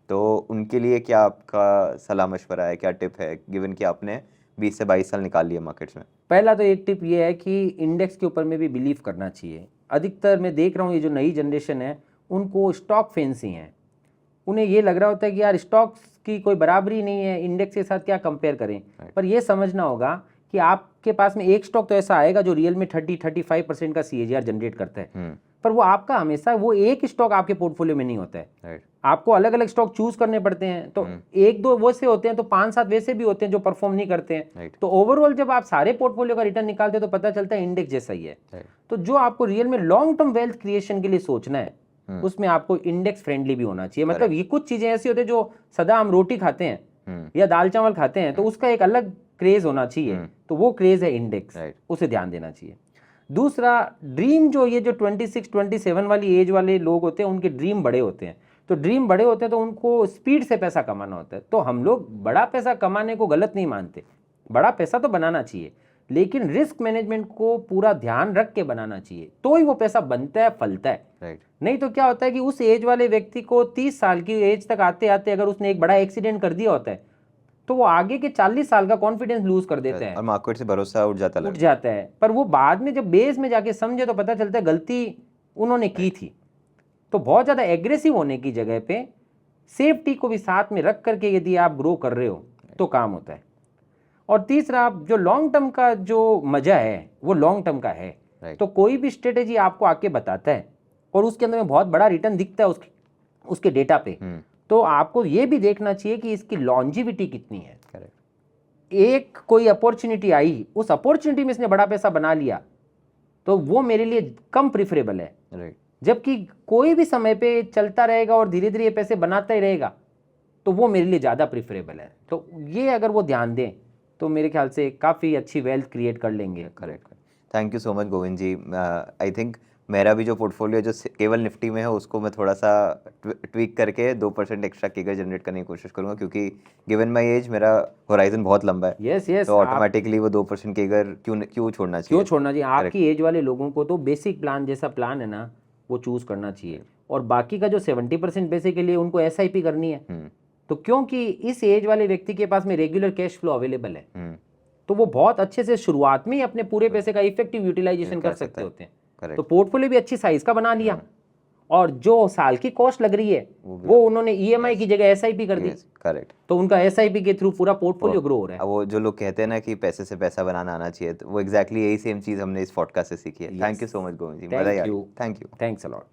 तो उनके लिए क्या आपका सलाह मशवरा है, क्या टिप है, गिवन कि आपने 20 से 22 साल निकाल लिए मार्केट्स में? पहला तो एक टिप ये है कि इंडेक्स के ऊपर में भी बिलीव करना चाहिए। अधिकतर मैं देख रहा हूँ ये जो नई जनरेशन है उनको स्टॉक फैंसी हैं, उन्हें ये लग रहा होता है कि यार स्टॉक्स की कोई बराबरी नहीं है, इंडेक्स के साथ क्या कंपेयर करें। पर ये समझना होगा कि आपके पास में एक स्टॉक तो ऐसा आएगा जो रियल में 30-35% का CAGR जनरेट करता है, पर वो आपका हमेशा वो एक स्टॉक आपके पोर्टफोलियो में नहीं होता है। आपको अलग अलग स्टॉक चूज करने पड़ते हैं, तो 1-2 वैसे होते हैं तो 5-7 वैसे भी होते हैं जो परफॉर्म नहीं करते हैं। तो ओवरऑल जब आप सारे पोर्टफोलियो का रिटर्न निकालते हैं तो पता चलता है इंडेक्स जैसा ही है। तो जो आपको रियल में लॉन्ग टर्म वेल्थ क्रिएशन के लिए सोचना है उसमें आपको इंडेक्स फ्रेंडली भी होना चाहिए। मतलब ये कुछ चीजें ऐसी होती है जो सदा हम रोटी खाते हैं या दाल चावल खाते हैं तो उसका एक अलग क्रेज होना चाहिए, तो वो क्रेज है इंडेक्स, उसे ध्यान देना चाहिए। दूसरा, ड्रीम जो ये जो 26-27 वाली एज वाले लोग होते हैं उनके ड्रीम बड़े होते हैं, तो ड्रीम बड़े होते हैं तो उनको स्पीड से पैसा कमाना होता है। तो हम लोग बड़ा पैसा कमाने को गलत नहीं मानते, बड़ा पैसा तो बनाना चाहिए, लेकिन रिस्क मैनेजमेंट को पूरा ध्यान रख के बनाना चाहिए, तो ही वो पैसा बनता है, फलता है। नहीं तो क्या होता है कि उस एज वाले व्यक्ति को 30 साल की एज तक आते आते अगर उसने एक बड़ा एक्सीडेंट कर दिया होता है तो वो आगे के 40 साल का कॉन्फिडेंस लूज कर देते हैं, और मार्केट से भरोसा उठ जाता उठ लग जाता है। पर वो बाद में जब बेस में जाके समझे तो पता चलता है गलती उन्होंने की थी। तो बहुत ज़्यादा एग्रेसिव होने की जगह पे सेफ्टी को भी साथ में रख करके यदि आप ग्रो कर रहे हो तो काम होता है। और तीसरा, जो लॉन्ग टर्म का जो मजा है वो लॉन्ग टर्म का है। Right. तो कोई भी स्ट्रेटेजी आपको आके बताता है और उसके अंदर में बहुत बड़ा रिटर्न दिखता है उसके डेटा पे, तो आपको ये भी देखना चाहिए कि इसकी लॉन्जिविटी कितनी है। करेक्ट। एक कोई अपॉर्चुनिटी आई, उस अपॉर्चुनिटी में इसने बड़ा पैसा बना लिया, तो वो मेरे लिए कम प्रिफरेबल है। राइट। जबकि कोई भी समय पे चलता रहेगा और धीरे धीरे ये पैसे बनाता ही रहेगा, तो वो मेरे लिए ज़्यादा प्रिफरेबल है। तो ये अगर वो ध्यान दें तो मेरे ख्याल से काफ़ी अच्छी वेल्थ क्रिएट कर लेंगे। Correct. Thank you so much Govind ji. I think मेरा भी जो पोर्टफोलियो जो केवल निफ्टी में है उसको मैं थोड़ा सा ट्वीक करके 2% एक्स्ट्रा केगर जनरेट करने की कोशिश करूंगा, क्योंकि गिवन माय एज मेरा होराइजन बहुत लंबा है। यस यस, तो ऑटोमेटिकली वो 2% केगर क्यों छोड़ना चाहिए? क्यों छोड़ना चाहिए? आपकी एज वाले लोगों को तो बेसिक प्लान जैसा प्लान है ना, वो चूज करना चाहिए। और बाकी का जो 70% पैसे के लिए उनको SIP करनी है, तो क्योंकि इस एज वाले व्यक्ति के पास में रेगुलर कैश फ्लो अवेलेबल है, तो वो बहुत अच्छे से शुरुआत में ही अपने पूरे पैसे का इफेक्टिव यूटिलाइजेशन कर सकते होते हैं। तो पोर्टफोलियो भी अच्छी साइज का बना लिया, और जो साल की कॉस्ट लग रही है वो उन्होंने EMI की जगह SIP कर दी। करेक्ट। तो उनका SIP के थ्रू पूरा पोर्टफोलियो ग्रो हो रहा है। वो जो लोग कहते हैं ना कि पैसे से पैसा बनाना आना चाहिए, तो वो एग्जैक्टली यही सेम चीज हमने इस पॉडकास्ट से सीखी है। Thank you so much Govind ji, मजा आया। Thank you, thanks a lot.